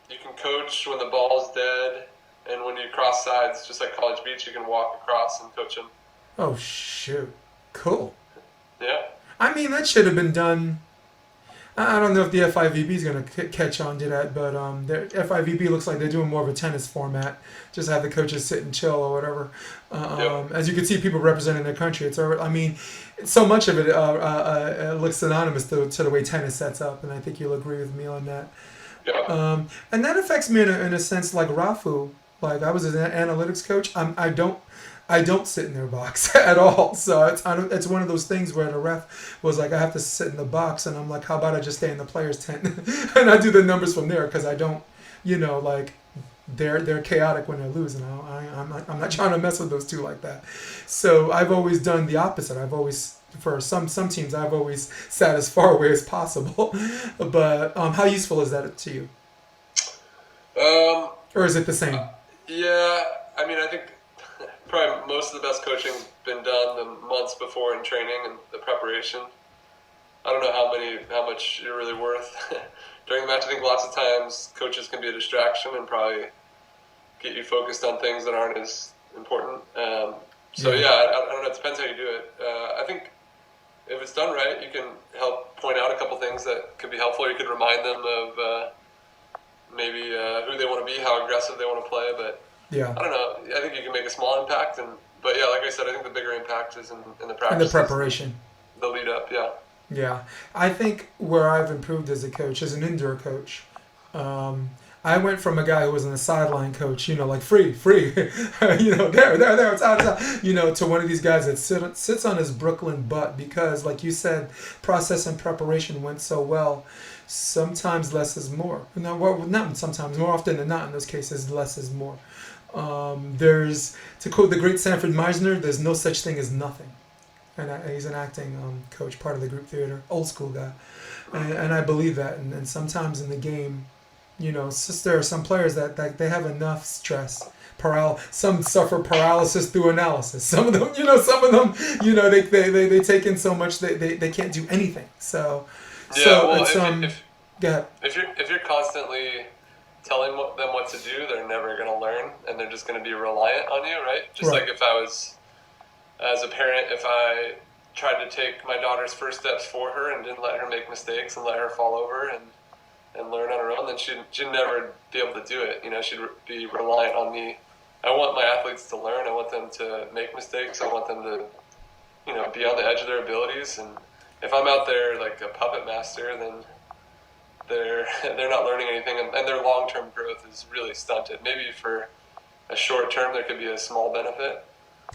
you can coach when the ball's dead, and when you cross sides, just like College Beach, you can walk across and coach them. Oh, shoot. Cool. Yeah. I mean, that should have been done. I don't know if the FIVB is going to catch on to that, but the FIVB looks like they're doing more of a tennis format. Just have the coaches sit and chill or whatever. Yep. As you can see, people representing their country. So much of it looks synonymous to the way tennis sets up, and I think you'll agree with me on that. Yeah. And that affects me in a sense like Rafu. Like I was an analytics coach. I don't sit in their box at all. So it's one of those things where the ref was like, I have to sit in the box, and I'm like, how about I just stay in the players' tent and I do the numbers from there, because I don't, like they're chaotic when they're losing. I'm not trying to mess with those two like that. So I've always done the opposite. I've always, for some teams, I've always sat as far away as possible. But how useful is that to you? Or is it the same? Yeah, I mean, I think probably most of the best coaching's been done the months before in training and the preparation. I don't know how much you're really worth during the match. I think lots of times coaches can be a distraction and probably get you focused on things that aren't as important. I don't know. It depends how you do it. I think if it's done right, you can help point out a couple things that could be helpful. You could remind them of maybe who they want to be, how aggressive they want to play. But yeah, I don't know. I think you can make a small impact. But yeah, like I said, I think the bigger impact is in the practice. And the preparation. The lead up, yeah. Yeah. I think where I've improved as a coach, as an indoor coach, I went from a guy who was on the sideline coach, like free, there, it's out, to one of these guys that sits on his Brooklyn butt because, like you said, process and preparation went so well. Sometimes less is more. No, well, not sometimes. More often than not, in those cases, less is more. There's, to quote the great Sanford Meisner, there's no such thing as nothing. And he's an acting coach, part of the group theater, old school guy. And I believe that. And sometimes in the game, there are some players that they have enough stress. Some suffer paralysis through analysis. Some of them, they take in so much they can't do anything. So it's go ahead. If you're constantly telling them what to do, they're never going to learn, and they're just going to be reliant on you, right? Just right. Like if I was, as a parent, if I tried to take my daughter's first steps for her and didn't let her make mistakes and let her fall over and learn on her own, then she'd never be able to do it. She'd be reliant on me. I want my athletes to learn. I want them to make mistakes. I want them to, be on the edge of their abilities. And if I'm out there like a puppet master, then they're not learning anything, and their long-term growth is really stunted. Maybe for a short term there could be a small benefit,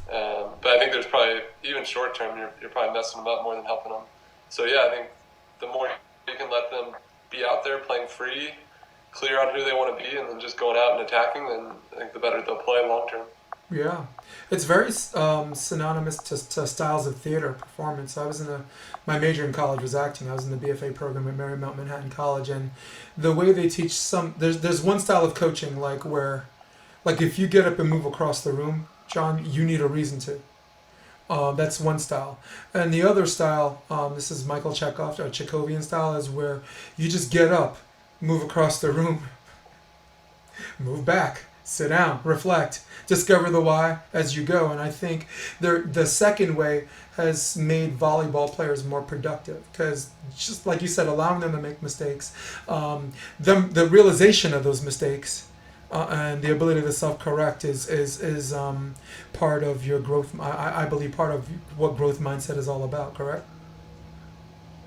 but I think there's probably, even short term, you're probably messing them up more than helping them. So yeah, I think the more you can let them be out there playing free, clear on who they want to be, and then just going out and attacking, then I think the better they'll play long term. Yeah, it's very synonymous to styles of theater performance. I was my major in college was acting. I was in the BFA program at Marymount Manhattan College, and the way they teach there's one style of coaching where if you get up and move across the room, John, you need a reason to. That's one style, and the other style, this is Michael Chekhovian style, is where you just get up, move across the room, move back, sit down, reflect, discover the why as you go. And I think the second way has made volleyball players more productive, because just like you said, allowing them to make mistakes, the realization of those mistakes, and the ability to self-correct is part of your growth. I believe part of what growth mindset is all about. Correct?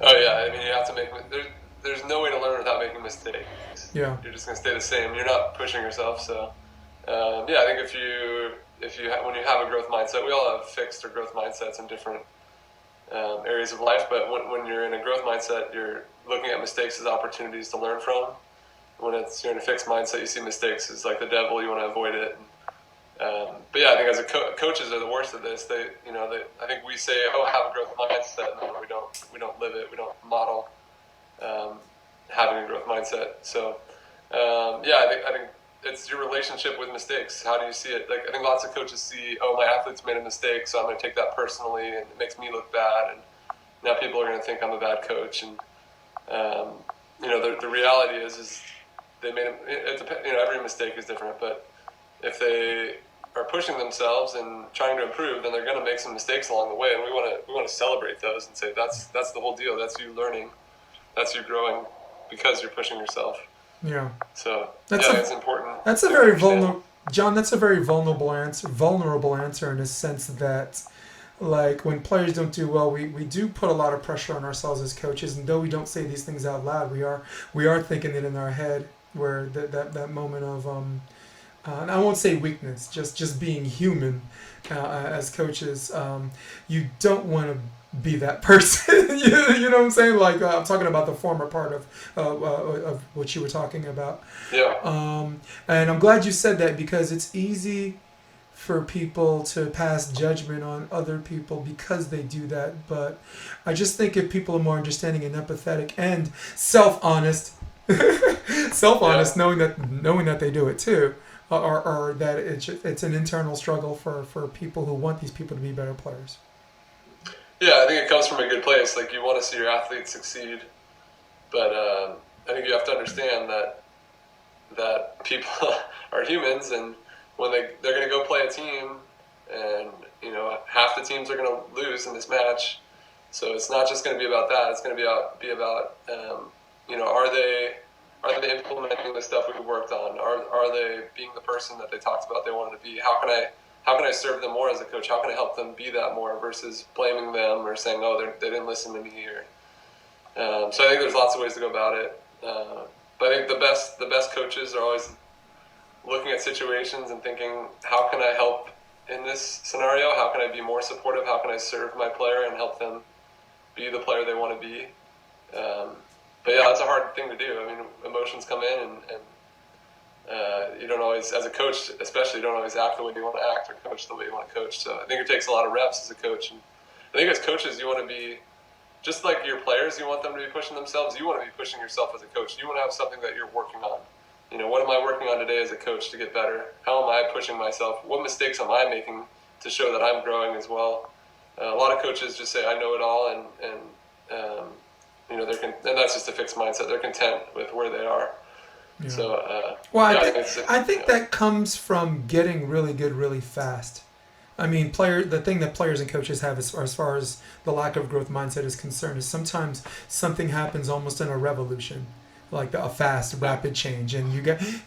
Oh yeah, I mean you have to make. There's no way to learn without making mistakes. Yeah. You're just gonna stay the same. You're not pushing yourself. So yeah, I think when you have a growth mindset, we all have fixed or growth mindsets in different areas of life. But when you're in a growth mindset, you're looking at mistakes as opportunities to learn from. When you're in a fixed mindset, you see mistakes as like the devil. You want to avoid it. But yeah, I think as coaches are the worst at this. I think we say, oh, have a growth mindset, and we don't live it. We don't model having a growth mindset. So I think it's your relationship with mistakes. How do you see it? Like, I think lots of coaches see, oh, my athlete's made a mistake, so I'm going to take that personally, and it makes me look bad, and now people are going to think I'm a bad coach. And the reality is they made every mistake is different, but if they are pushing themselves and trying to improve, then they're going to make some mistakes along the way, and we want to celebrate those and say that's the whole deal. That's you learning, that's you growing because you're pushing yourself. Yeah. So it's important. That's a very vulnerable, John. That's a very vulnerable answer in the sense that, like, when players don't do well, we do put a lot of pressure on ourselves as coaches, and though we don't say these things out loud, we are thinking it in our head, where that moment of and I won't say weakness, just being human as coaches. You don't want to be that person. you know what I'm saying? Like, I'm talking about the former part of what you were talking about. Yeah. And I'm glad you said that, because it's easy for people to pass judgment on other people because they do that. But I just think if people are more understanding and empathetic and self-honest, knowing that they do it too, or that it's an internal struggle for people who want these people to be better players. Yeah, I think it comes from a good place. Like, you want to see your athletes succeed, but I think you have to understand that people are humans, and when they're going to go play a team, and half the teams are going to lose in this match, so it's not just going to be about that. It's going to be about are they implementing the stuff we worked on? Are they being the person that they talked about they wanted to be? How can I serve them more as a coach? How can I help them be that more versus blaming them or saying, oh, they didn't listen to me? So I think there's lots of ways to go about it. But I think the best coaches are always looking at situations and thinking, how can I help in this scenario? How can I be more supportive? How can I serve my player and help them be the player they want to be? But yeah, that's a hard thing to do. I mean, emotions come in, and you don't always, as a coach especially, you don't always act the way you want to act or coach the way you want to coach. So I think it takes a lot of reps as a coach. And I think as coaches, you want to be, just like your players, you want them to be pushing themselves. You want to be pushing yourself as a coach. You want to have something that you're working on. What am I working on today as a coach to get better? How am I pushing myself? What mistakes am I making to show that I'm growing as well? A lot of coaches just say, I know it all, and and that's just a fixed mindset. They're content with where they are. Yeah. So, I think that comes from getting really good really fast. I mean, the thing that players and coaches have as far as the lack of growth mindset is concerned is sometimes something happens almost in a revolution, like a fast, rapid change, and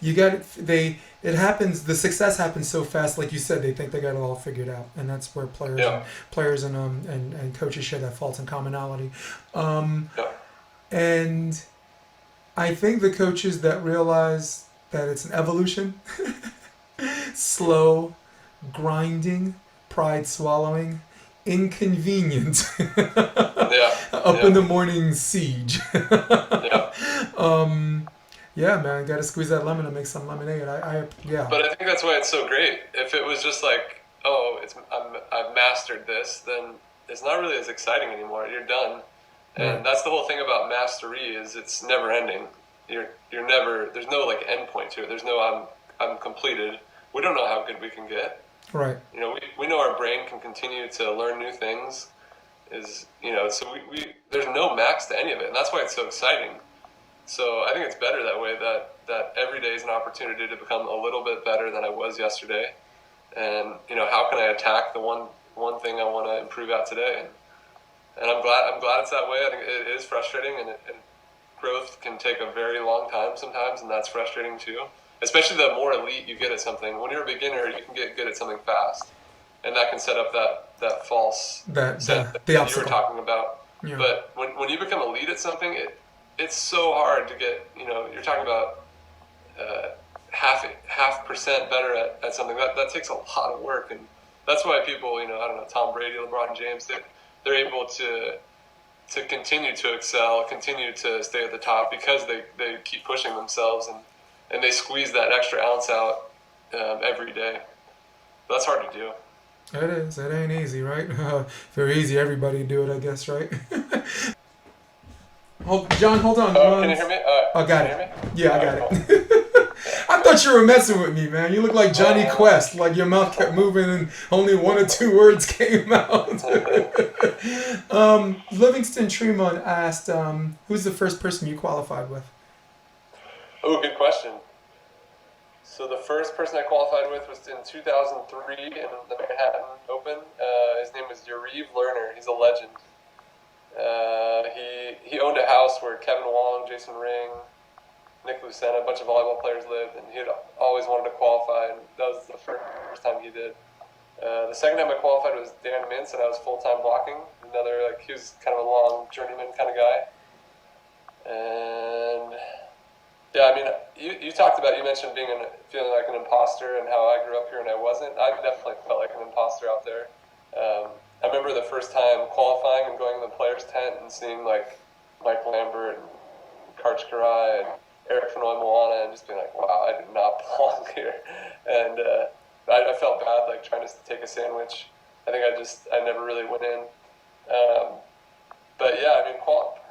it happens. The success happens so fast, like you said, they think they got it all figured out, and that's where players and coaches share that fault and commonality. And I think the coaches that realize that it's an evolution, slow, grinding, pride swallowing, inconvenient, up in the morning siege. Yeah, man, gotta squeeze that lemon and make some lemonade. But I think that's why it's so great. If it was just like, oh, I've mastered this, then it's not really as exciting anymore. You're done. And that's the whole thing about mastery, is it's never ending. You're never, there's no like end point to it. There's no I'm completed. We don't know how good we can get. Right. We know our brain can continue to learn new things. So we there's no max to any of it, and that's why it's so exciting. So I think it's better that way, that every day is an opportunity to become a little bit better than I was yesterday. And how can I attack the one thing I want to improve at today? And I'm glad it's that way. I think it is frustrating, and growth can take a very long time sometimes, and that's frustrating too. Especially the more elite you get at something. When you're a beginner, you can get good at something fast, and that can set up that false set that you were talking about. Yeah. But when you become elite at something, it's so hard to get. You're talking about half percent better at something. That takes a lot of work, and that's why people, I don't know, Tom Brady, LeBron James, they're able to continue to excel, continue to stay at the top because they keep pushing themselves and they squeeze that extra ounce out every day. that's hard to do. It is. It ain't easy, right? Very easy, everybody do it, I guess, right? John, hold on. Oh, can you hear me? I got can you it. hear me? Yeah, I got Cool. it. I thought you were messing with me, man. You look like Johnny Quest. Like your mouth kept moving and only 1 or 2 words came out. Livingston Tremont asked, who's the first person you qualified with? Oh, good question. So the first person I qualified with was in 2003 in the Manhattan Open. His name was Yariv Lerner. He's a legend. He owned a house where Kevin Wong, Jason Ring, Nick Lucena, a bunch of volleyball players lived, and he had always wanted to qualify, and that was the first time he did. The second time I qualified was Dan Mintz, and I was full-time blocking. He was kind of a long journeyman kind of guy. And yeah, I mean, you mentioned feeling like an imposter and how I grew up here and I wasn't. I definitely felt like an imposter out there. I remember the first time qualifying and going to the players' tent and seeing like Mike Lambert and Karch Karai and Eric Fenoy Moana and just being like, wow, I did not belong here. And I felt bad like trying to take a sandwich. I think I never really went in. But yeah, I mean,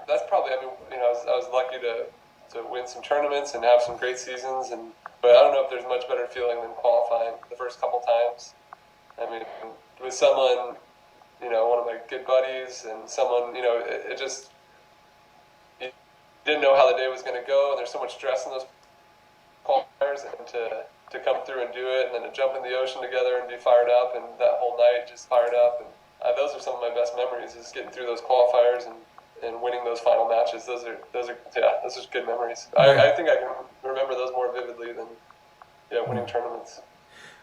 that's probably, I was lucky to win some tournaments and have some great seasons, but I don't know if there's much better feeling than qualifying the first couple times. I mean, with someone, one of my good buddies and someone, it just, you didn't know how the day was going to go, and there's so much stress in those qualifiers, and to come through and do it, and then to jump in the ocean together and be fired up, and that whole night just fired up, and those are some of my best memories, is getting through those qualifiers and winning those final matches. Those are good memories. I think I can remember those more vividly than winning tournaments.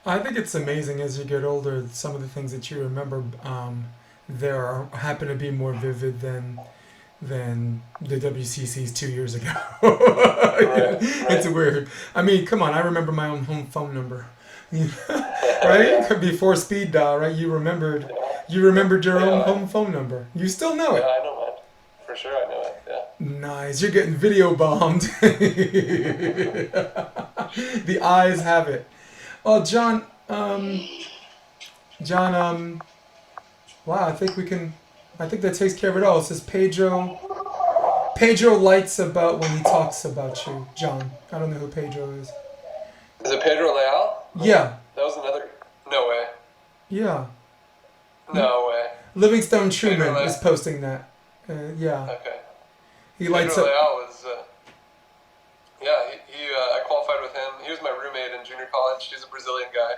I think it's amazing as you get older, some of the things that you remember happen to be more vivid than the WCC's 2 years ago. Right. It's weird. I mean, come on, I remember my own home phone number. Right? Before speed dial, right? You remembered your own home phone number. You still know it. Yeah, I know mine. For sure, I know it. Yeah. Nice. You're getting video bombed. The eyes have it. Oh, John. Wow. I think that takes care of it all. It says Pedro lights about when he talks about you, John. I don't know who Pedro is. Is it Pedro Leal? Yeah. That was another. No way. Yeah. No way. Livingstone Truman is posting that. Yeah. Okay. He lights Pedro up. Leal was. I qualified with him. He was my roommate in junior college. He's a Brazilian guy.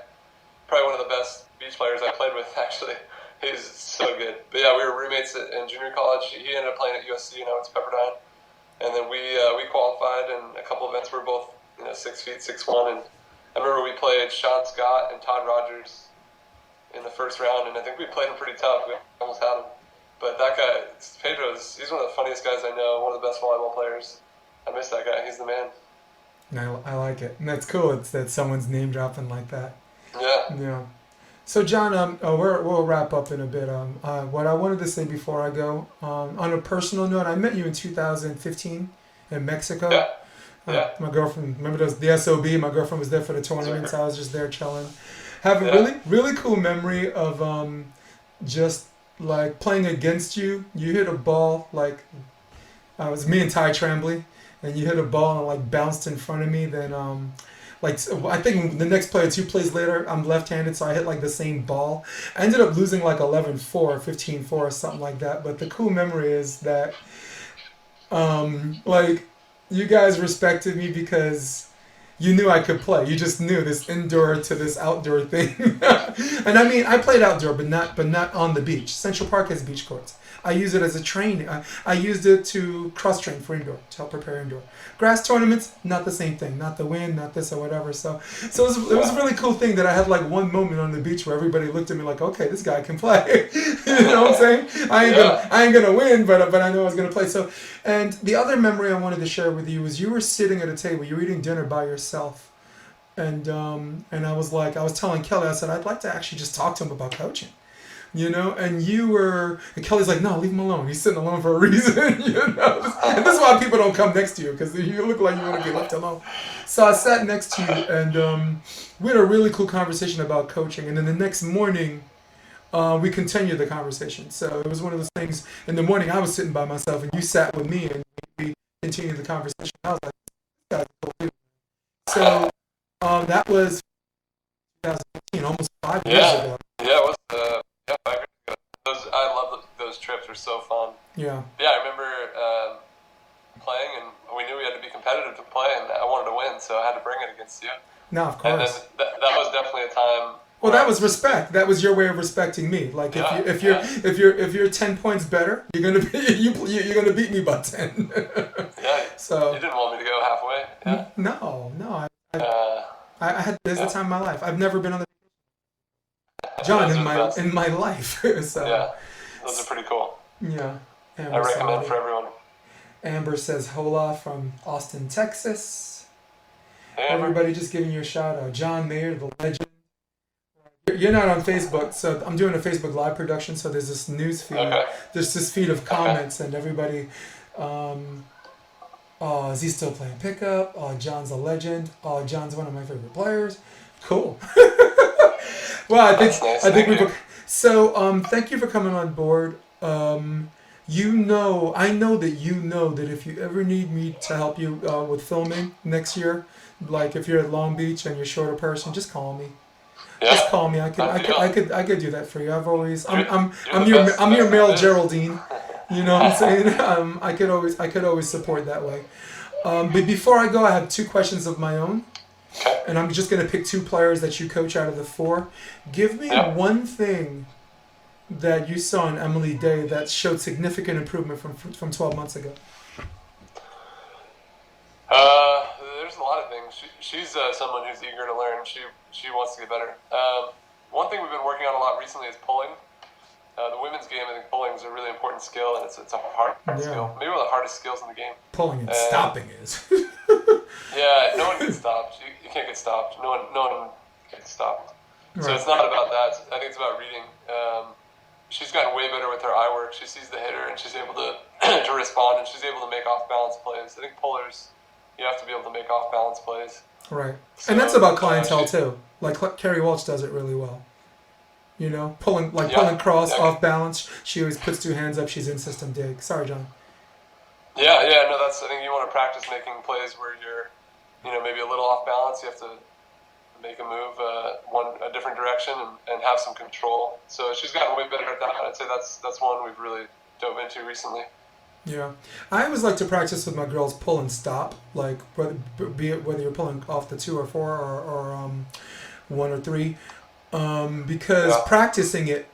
Probably one of the best beach players I played with, actually. He's so good. But yeah, we were roommates in junior college. He ended up playing at USC and I went to Pepperdine. And then we qualified in a couple events. We were both 6 feet, 6'1". And I remember we played Sean Scott and Todd Rogers in the first round. And I think we played him pretty tough. We almost had him. But that guy, he's one of the funniest guys I know, one of the best volleyball players. I miss that guy. He's the man. I like it. And that's cool. It's that someone's name dropping like that. Yeah. Yeah. So John, we'll wrap up in a bit. What I wanted to say before I go, on a personal note, I met you in 2015 in Mexico. Yeah. My girlfriend, remember the SOB? My girlfriend was there for the tournament, so I was just there chilling. Have a really, really cool memory of just like playing against you. You hit a ball like it was me and Ty Tremblay, and you hit a ball and like bounced in front of me. Then I think the next player 2 plays later, I'm left-handed, so I hit like the same ball. I ended up losing like 11-4, 15-4 or something like that. But the cool memory is that like you guys respected me because you knew I could play. You just knew this indoor to this outdoor thing. And I mean, I played outdoor, but not on the beach. Central Park has beach courts. I use it as a training. I used it to cross-train for indoor, to help prepare indoor. Grass tournaments, not the same thing. Not the wind, not this or whatever. So it was a really cool thing that I had like one moment on the beach where everybody looked at me like, okay, this guy can play. You know what I'm saying? I ain't gonna win, but I know I was gonna play. So, and the other memory I wanted to share with you was you were sitting at a table, you were eating dinner by yourself, and I was telling Kelly, I said I'd like to actually just talk to him about coaching. you know, and Kelly's like, no, leave him alone. He's sitting alone for a reason, you know. And this is why people don't come next to you, because you look like you want to be left alone. So I sat next to you, and we had a really cool conversation about coaching. And then the next morning, we continued the conversation. So it was one of those things. In the morning, I was sitting by myself, and you sat with me, and we continued the conversation. I was like, this guy's cool. So that was 2015, almost 5 years ago. Yeah, it was 5 years ago. I love those trips. Were so fun. Yeah. Yeah, I remember playing, and we knew we had to be competitive to play, and I wanted to win, so I had to bring it against you. No, of course. And then that was definitely a time. Well, that was respect. That was your way of respecting me. Like if you're 10 points better, you're gonna beat me by 10. Yeah. So you didn't want me to go halfway. Yeah. No. I had this the time of my life. I've never been on the John in my life. So yeah, those are pretty cool. Yeah. I recommend for everyone. Amber says hola from Austin, Texas. Hey, Amber. Everybody just giving you a shout out. John Mayer, the legend. You're not on Facebook, so I'm doing a Facebook live production. So there's this news feed. Okay. There's this feed of comments, and everybody. Oh, is he still playing pickup? Oh, John's a legend. Oh, John's one of my favorite players. Cool. Well, I think we. So, thank you for coming on board. I know that if you ever need me to help you with filming next year, like if you're at Long Beach and you're a shorter person, just call me. Yeah. Just call me. I could do that for you. I'm your male Geraldine. You know what I'm saying? I could always support that way. But before I go, I have 2 questions of my own. Okay. And I'm just going to pick 2 players that you coach out of the 4. Give me one thing that you saw in Emily Day that showed significant improvement from 12 months ago. There's a lot of things. She's someone who's eager to learn. She wants to get better. One thing we've been working on a lot recently is pulling. The women's game, I think pulling is a really important skill, and it's a hard skill. Maybe one of the hardest skills in the game. Pulling and stopping is. Yeah, no one gets stopped. You can't get stopped. No one gets stopped. Right. So it's not about that. I think it's about reading. She's gotten way better with her eye work. She sees the hitter, and she's able to to respond, and she's able to make off-balance plays. I think pullers, you have to be able to make off-balance plays. Right. So, and that's about clientele, too. Like Carrie Walsh does it really well. You know, pulling cross off balance. She always puts 2 hands up. She's in system dig. Sorry, John. Yeah. No, I think you want to practice making plays where you're, maybe a little off balance. You have to make a move a different direction and have some control. So she's gotten way better at that. I'd say that's one we've really dove into recently. Yeah, I always like to practice with my girls pull and stop, like whether you're pulling off the 2 or 4 or 1 or 3. Because practicing it,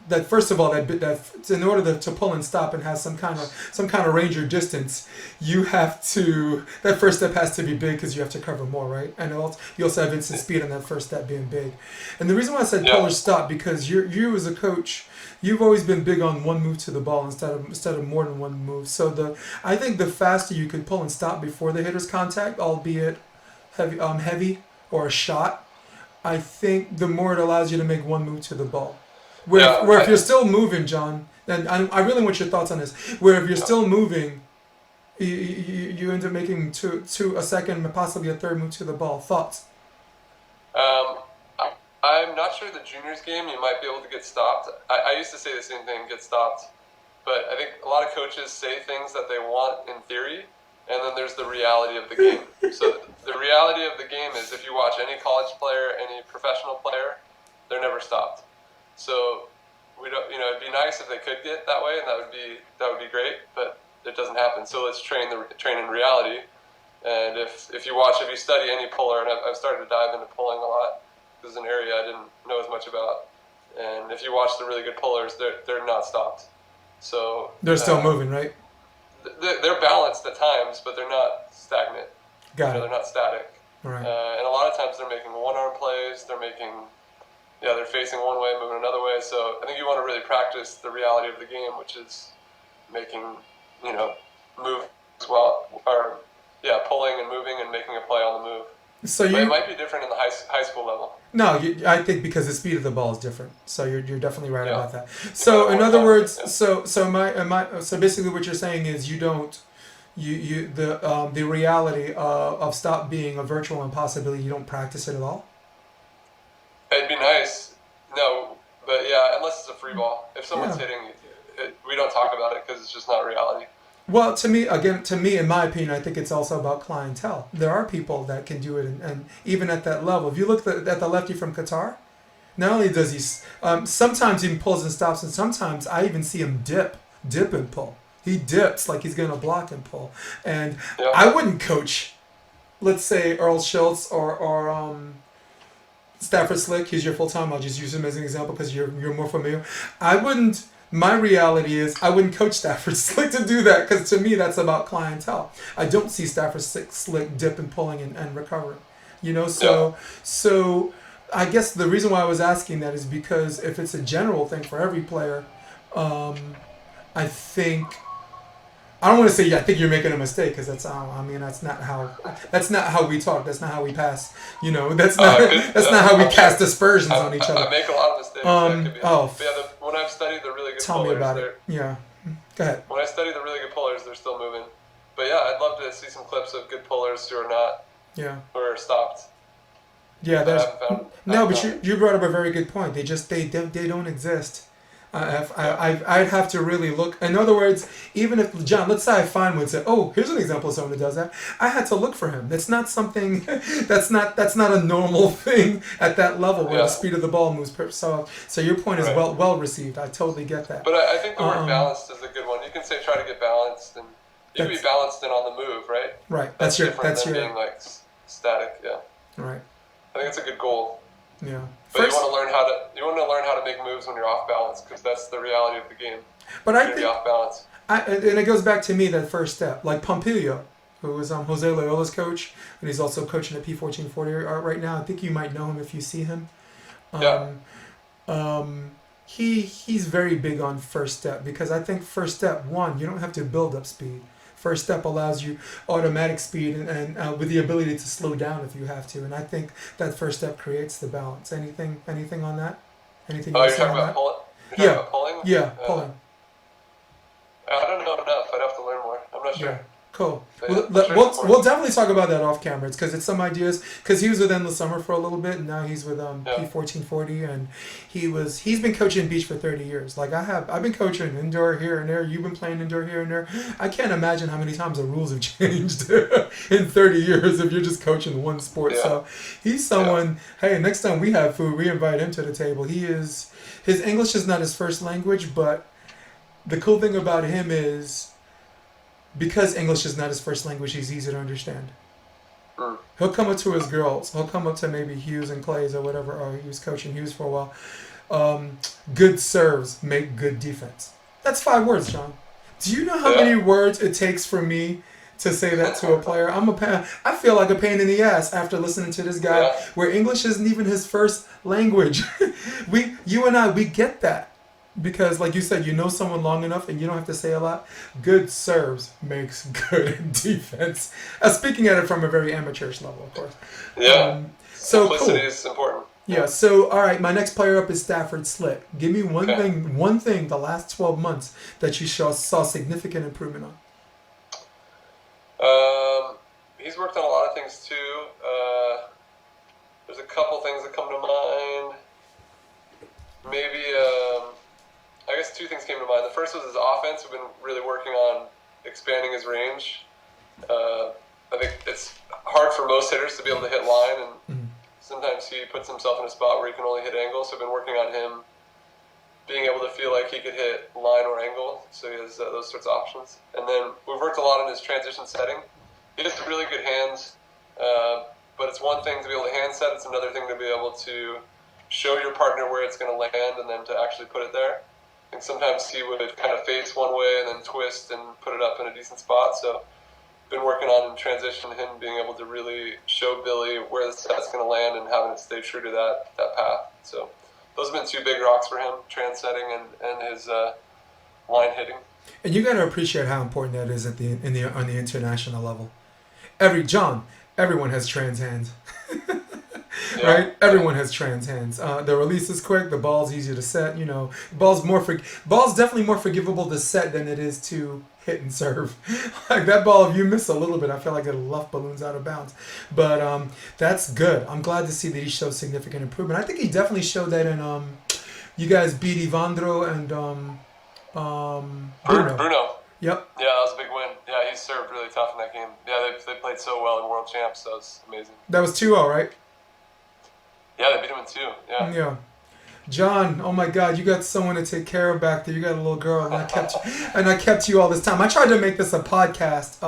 that first of all, that in order to pull and stop and have some kind of range or distance, you have to, that first step has to be big because you have to cover more, right? And you also have instant speed on that first step being big. And the reason why I said pull or stop, because you as a coach, you've always been big on 1 move to the ball instead of more than 1 move. So I think the faster you can pull and stop before the hitter's contact, albeit heavy or a shot, I think the more it allows you to make 1 move to the ball. Where if you're still moving, John, and I really want your thoughts on this. Where if you're still moving, you end up making a second, possibly a 3rd move to the ball. Thoughts? I'm not sure the juniors game you might be able to get stopped. I used to say the same thing, get stopped. But I think a lot of coaches say things that they want in theory, and then there's the reality of the game. So the reality of the game is if you watch any college player, any professional player, they're never stopped. So we don't, it'd be nice if they could get that way, and that would be great, but it doesn't happen. So let's train in reality. And if you study any puller, and I've started to dive into pulling a lot. This is an area I didn't know as much about. And if you watch the really good pullers, they're not stopped. So they're still moving, right? They're balanced at times, but they're not stagnant. Got it. They're not static. Right. And a lot of times they're making one-arm plays. They're facing one way, moving another way. So I think you want to really practice the reality of the game, which is making, move as well, or pulling and moving and making a play on the move. So it might be different in the high school level. No, I think because the speed of the ball is different. So you're definitely right Yeah. about that. So in more other time, words, yeah. so basically what you're saying is you don't the reality of stop being a virtual impossibility. You don't practice it at all. It'd be nice. No, but yeah, unless it's a free ball. If someone's Yeah. hitting it, we don't talk about it because it's just not reality. Well, to me, in my opinion, I think it's also about clientele. There are people that can do it, and even at that level. If you look at the lefty from Qatar, not only does he, sometimes he pulls and stops, and sometimes I even see him dip and pull. He dips like he's gonna block and pull. And Yeah. I wouldn't coach, let's say Earl Schultz or Stafford Slick. He's your full time. I'll just use him as an example because you're more familiar. I wouldn't. My reality is I wouldn't coach Stafford Slick to do that because to me that's about clientele. I don't see Stafford Slick dip and pulling and recovering. So I guess the reason why I was asking that is because if it's a general thing for every player, I think I don't want to say I think you're making a mistake because that's that's not how we talk. That's not how we pass. That's not that's not how we cast aspersions on each other. I make a lot of mistakes. That could be oh, but yeah, when I've studied the really good tell me pullers, about it. Yeah, go ahead. when I study the really good pullers, they're still moving. But yeah, I'd love to see some clips of good pullers who are not Yeah. who are stopped. Yeah, But I there's haven't found. no, but you brought up a very good point. They don't exist. I'd have to really look. In other words, even if John, let's say I find one and say, oh, here's an example of someone who does that. I had to look for him. That's not something. That's not a normal thing at that level where the speed of the ball moves. So your point is Right. well received. I totally get that. But I think the word balanced is a good one. You can say try to get balanced, and you can be balanced and on the move, right? Right. That's different than being like static. Yeah. Right. I think it's a good goal. Yeah. But you want to learn how to make moves when you're off balance because that's the reality of the game. But you're I think be off balance. and it goes back to me that first step, like Pompilio, who was Jose Loyola's coach, and he's also coaching at P1440 right now. I think you might know him if you see him. He's very big on first step because I think first step, one, you don't have to build up speed. First step allows you automatic speed and with the ability to slow down if you have to. And I think that first step creates the balance. Anything on that? Anything you You're say talking on about that? pulling? Yeah. Talking about pulling? Yeah, pulling. I don't know enough. I'd have to learn more. I'm not sure. Yeah. Cool. But We'll definitely talk about that off camera. It's because it's some ideas. Because he was with Endless Summer for a little bit, and now he's with P1440, and he's been coaching beach for 30 years. Like I've been coaching indoor here and there. You've been playing indoor here and there. I can't imagine how many times the rules have changed in 30 years if you're just coaching one sport. Yeah. So he's someone. Hey, next time we have food, we invite him to the table. His English is not his first language, but the cool thing about him is, because English is not his first language, he's easy to understand. He'll come up to his girls. He'll come up to maybe Hughes and Clays or whatever. Or he was coaching Hughes for a while. Good serves make good defense. That's 5 words, John. Do you know how many words it takes for me to say that to a player? I feel like a pain in the ass after listening to this guy where English isn't even his first language. You and I, we get that. Because, like you said, you know someone long enough and you don't have to say a lot. Good serves makes good defense. Speaking at it from a very amateurish level, of course. Yeah. So simplicity cool. is important. Yeah. So, all right, my next player up is Stafford Slick. Give me one thing the last 12 months that you saw significant improvement on. He's worked on a lot of things too. There's a couple things that come to mind. Maybe, I guess 2 things came to mind. The first was his offense. We've been really working on expanding his range. I think it's hard for most hitters to be able to hit line, and sometimes he puts himself in a spot where he can only hit angle. So I've been working on him being able to feel like he could hit line or angle. So he has those sorts of options. And then we've worked a lot on his transition setting. He has really good hands, but it's one thing to be able to hand set. It's another thing to be able to show your partner where it's going to land and then to actually put it there. I think sometimes he would kind of face one way and then twist and put it up in a decent spot. So been working on in transition, him being able to really show Billy where the set's going to land and having it stay true to that path. So those have been 2 big rocks for him, trans setting and his line hitting. And you got to appreciate how important that is on the international level. Everyone has trans hands. right? Everyone has trans hands. The release is quick. The ball's easier to set. You know, ball's definitely more forgivable to set than it is to hit and serve. Like that ball, if you miss a little bit, I feel like it'll luff balloons out of bounds. But that's good. I'm glad to see that he showed significant improvement. I think he definitely showed that in you guys beat Ivandro and Bruno. Yep. Yeah, that was a big win. Yeah, he served really tough in that game. Yeah, they played so well in World Champs. That was amazing. That was 2-0, right? Yeah, they beat him in 2. Yeah. Yeah. John, oh my God, you got someone to take care of back there. You got a little girl, and I kept you all this time. I tried to make this a podcast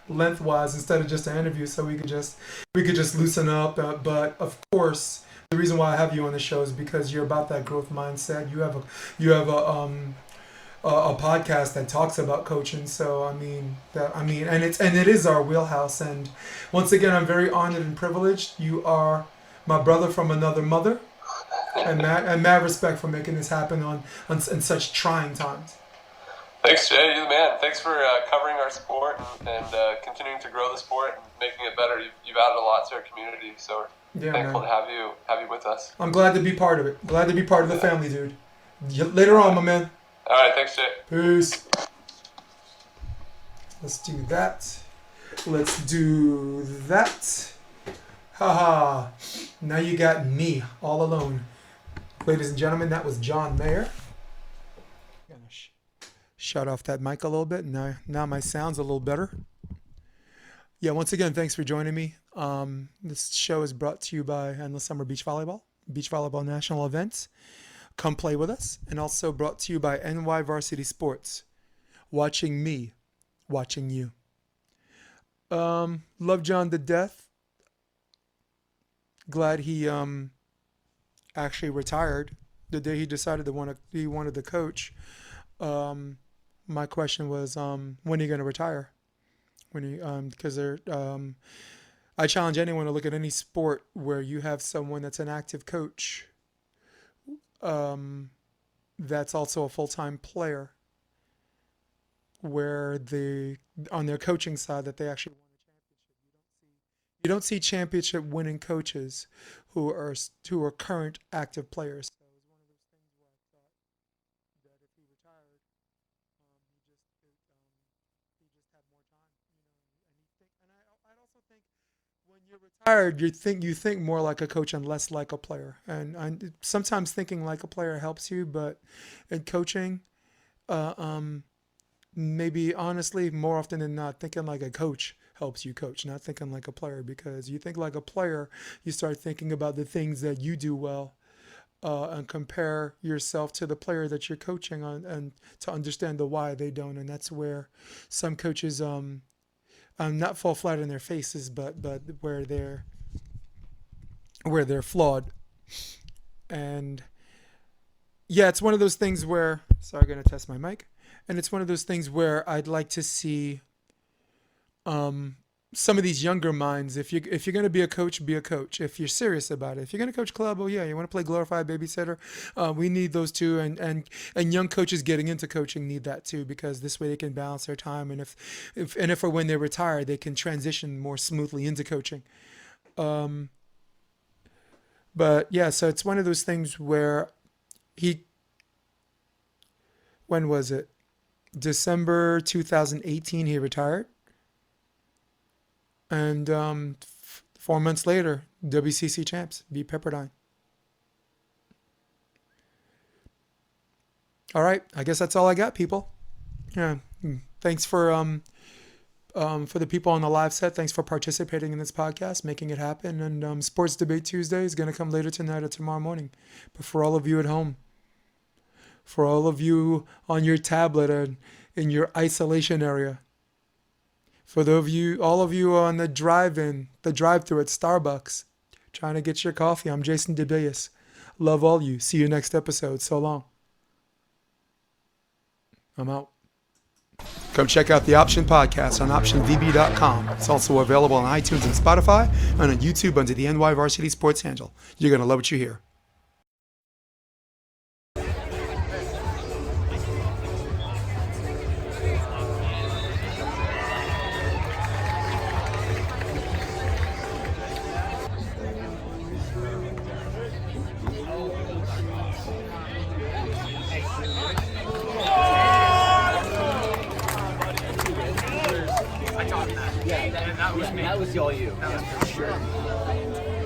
lengthwise instead of just an interview, so we could just loosen up. But of course, the reason why I have you on the show is because you're about that growth mindset. You have a podcast that talks about coaching. So and it is our wheelhouse. And once again, I'm very honored and privileged. You are my brother from another mother, and mad respect for making this happen in such trying times. Thanks, Jay. You're the man. Thanks for covering our sport and continuing to grow the sport and making it better. You've added a lot to our community, so we're thankful to have you with us. I'm glad to be part of it. Glad to be part of the family, dude. Later on, my man. All right, thanks, Jay. Peace. Let's do that. Let's do that. Haha. Now you got me all alone. Ladies and gentlemen, that was John Mayer. I'm gonna shut off that mic a little bit. Now my sound's a little better. Yeah, once again, thanks for joining me. This show is brought to you by Endless Summer Beach Volleyball National Events. Come play with us. And also brought to you by NY Varsity Sports. Watching me, watching you. Love John to death. Glad he actually retired the day he decided he wanted to coach. My question was, when are you going to retire? Because I challenge anyone to look at any sport where you have someone that's an active coach, that's also a full-time player, where on their coaching side that they actually won a championship. You don't see championship winning coaches who are current active players. So it was one of those things where I thought that if he retired, he just had more time, and I'd also think when you're retired, you think more like a coach and less like a player. And sometimes thinking like a player helps you, but in coaching, maybe honestly, more often than not, thinking like a coach helps you coach, not thinking like a player. Because you think like a player, you start thinking about the things that you do well, and compare yourself to the player that you're coaching on, and to understand the why they don't. And that's where some coaches not fall flat on their faces, but where they're flawed. And yeah, it's one of those things where, sorry, I'm going to test my mic. And it's one of those things where I'd like to see some of these younger minds. If you're going to be a coach, be a coach. If you're serious about it. If you're going to coach club, oh yeah, you want to play glorified babysitter. We need those too. And young coaches getting into coaching need that too, because this way they can balance their time. And if or when they retire, they can transition more smoothly into coaching. But yeah, so it's one of those things where when was it? December 2018, he retired. And 4 months later, WCC Champs beat Pepperdine. All right, I guess that's all I got, people. Yeah, thanks for the people on the live set. Thanks for participating in this podcast, making it happen. And Sports Debate Tuesday is going to come later tonight or tomorrow morning. But for all of you at home, for all of you on your tablet and in your isolation area, for all of you on the drive-through at Starbucks, trying to get your coffee, I'm Jason DeBias. Love all you. See you next episode. So long. I'm out. Come check out the Option Podcast on optionvb.com. It's also available on iTunes and Spotify, and on YouTube under the NY Varsity Sports handle. You're going to love what you hear. That was all you. That was for sure.